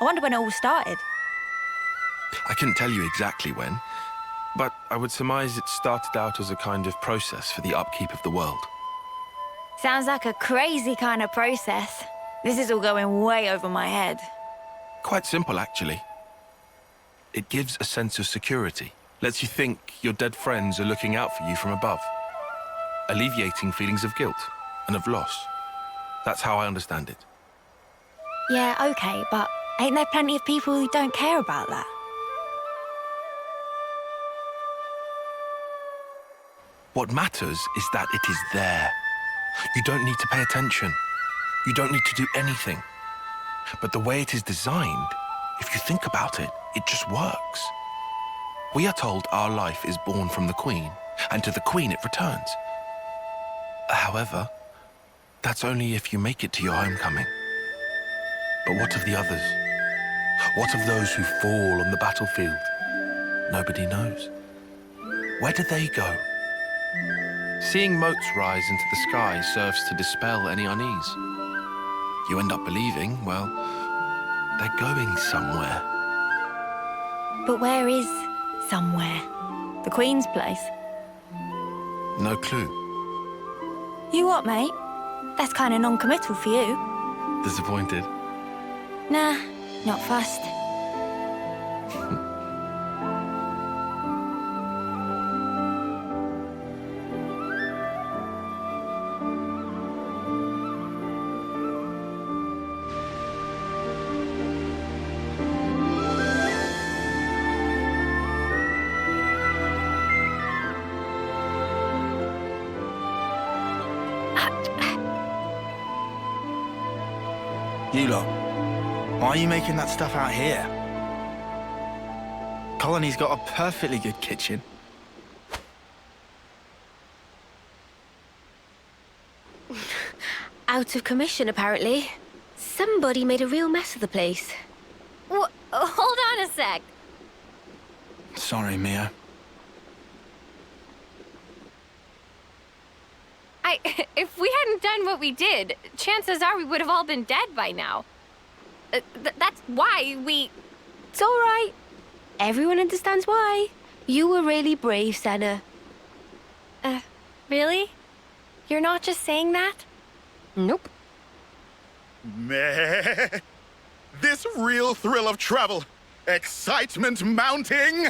I wonder when it all started. I couldn't tell you exactly when, but I would surmise it started out as a kind of process for the upkeep of the world. Sounds like a crazy kind of process. This is all going way over my head. Quite simple, actually. It gives a sense of security, lets you think your dead friends are looking out for you from above, alleviating feelings of guilt and of loss. That's how I understand it. Yeah, okay, but ain't there plenty of people who don't care about that? What matters is that it is there. You don't need to pay attention. You don't need to do anything. But the way it is designed, if you think about it, it just works. We are told our life is born from the Queen, and to the Queen it returns. However, that's only if you make it to your homecoming. But what of the others? What of those who fall on the battlefield? Nobody knows. Where do they go? Seeing motes rise into the sky serves to dispel any unease. You end up believing, well, they're going somewhere. But where is somewhere? The Queen's place? No clue. You what, mate? That's kind of non-committal for you. Disappointed? Nah, not fussed. You lot, why are you making that stuff out here? Colony's got a perfectly good kitchen. Out of commission, apparently. Somebody made a real mess of the place. Hold on a sec. Sorry, Mia. If we hadn't done what we did, chances are we would have all been dead by now. That's why we... It's all right. Everyone understands why. You were really brave, Senna. Really? You're not just saying that? Nope. Meh. This real thrill of travel. Excitement mounting.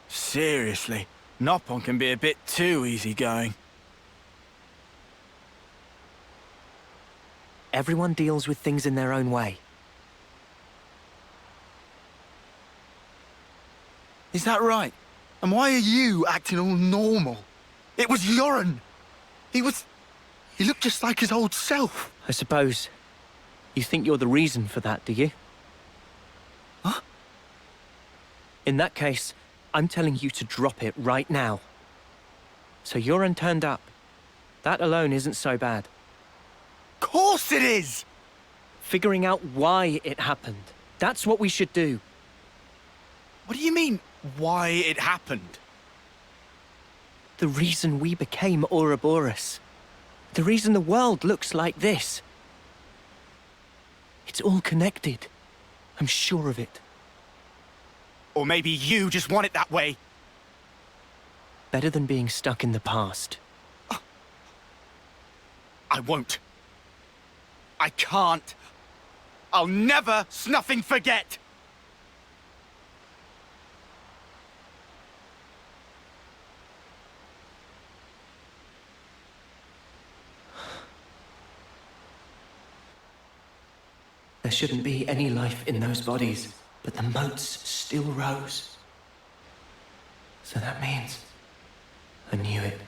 Seriously, Noppon can be a bit too easygoing. Everyone deals with things in their own way. Is that right? And why are you acting all normal? It was Yoren. He looked just like his old self. I suppose you think you're the reason for that, do you? Huh? In that case, I'm telling you to drop it right now. So Yoren turned up. That alone isn't so bad. Of course it is! Figuring out why it happened. That's what we should do. What do you mean, why it happened? The reason we became Ouroboros. The reason the world looks like this. It's all connected. I'm sure of it. Or maybe you just want it that way. Better than being stuck in the past. I won't. I can't. I'll never snuffing forget. There shouldn't be any life in those bodies, but the moats still rose. So that means I knew it.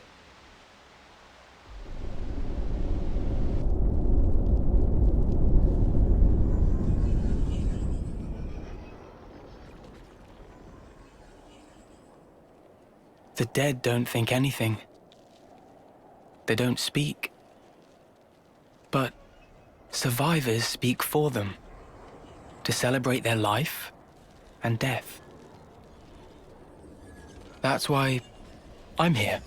The dead don't think anything. They don't speak. But survivors speak for them, to celebrate their life and death. That's why I'm here.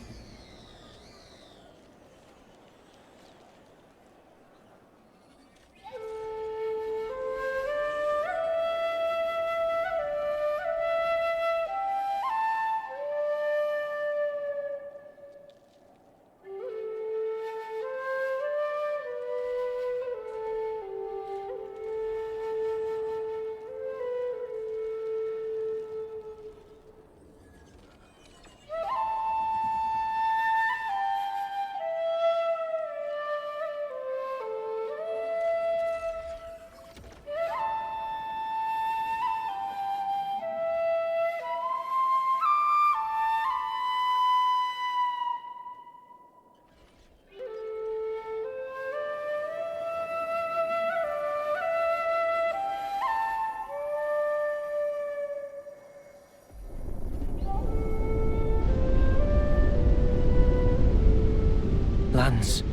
Lance,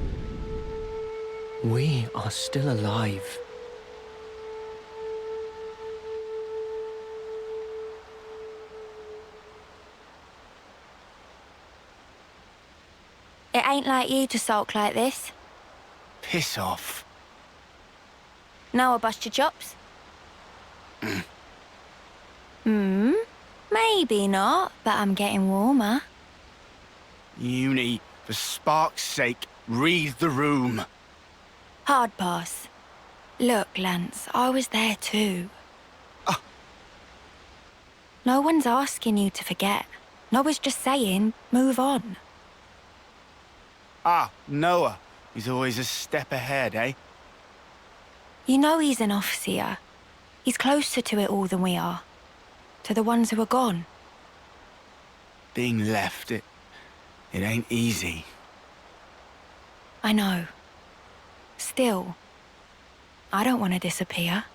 we are still alive. It ain't like you to sulk like this. Piss off. Now I'll bust your chops. Maybe not, but I'm getting warmer. Uni, for spark's sake, read the room. Hard pass. Look, Lance, I was there too. No one's asking you to forget. Noah's just saying, move on. Ah, Noah. He's always a step ahead, eh? You know he's an officer. He's closer to it all than we are. To the ones who are gone. Being left, it ain't easy. I know. Still, I don't want to disappear.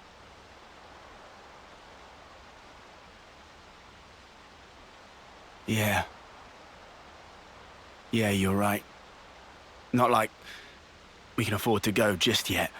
Yeah. Yeah, you're right. Not like we can afford to go just yet.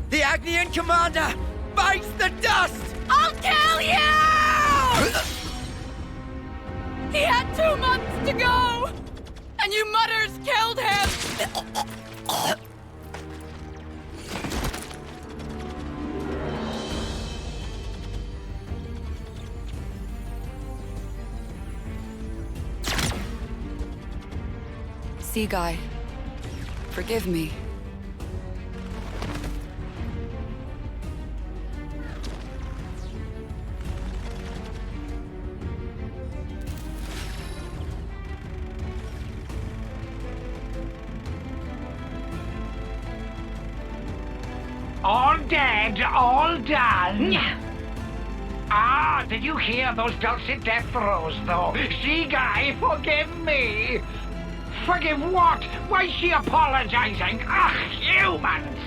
The Agnian commander bites the dust! I'll kill you! He had 2 months to go! And you mutters killed him! Sea Guy, forgive me. All dead, all done. Ah, did you hear those dulcet death throes, though? Sea Guy, forgive me. Forgive what? Why is she apologizing? Ugh, humans!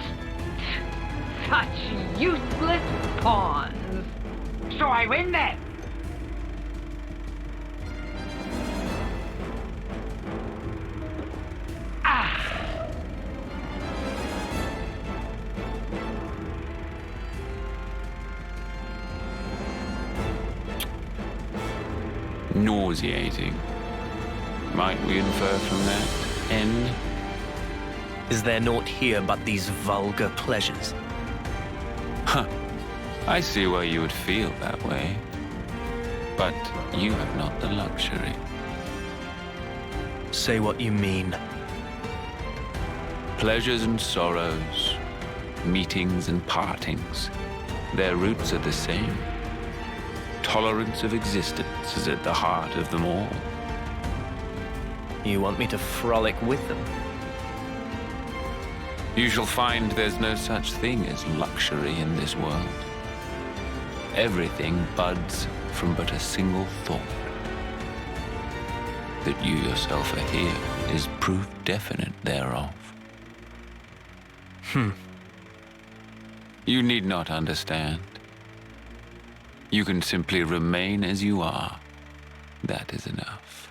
Such useless pawns. So I win then. Nauseating. Might we infer from that? N? Is there naught here but these vulgar pleasures? Huh. I see why you would feel that way. But you have not the luxury. Say what you mean. Pleasures and sorrows, meetings and partings, their roots are the same. Tolerance of existence is at the heart of them all. You want me to frolic with them? You shall find there's no such thing as luxury in this world. Everything buds from but a single thought. That you yourself are here is proof definite thereof. You need not understand. You can simply remain as you are. That is enough.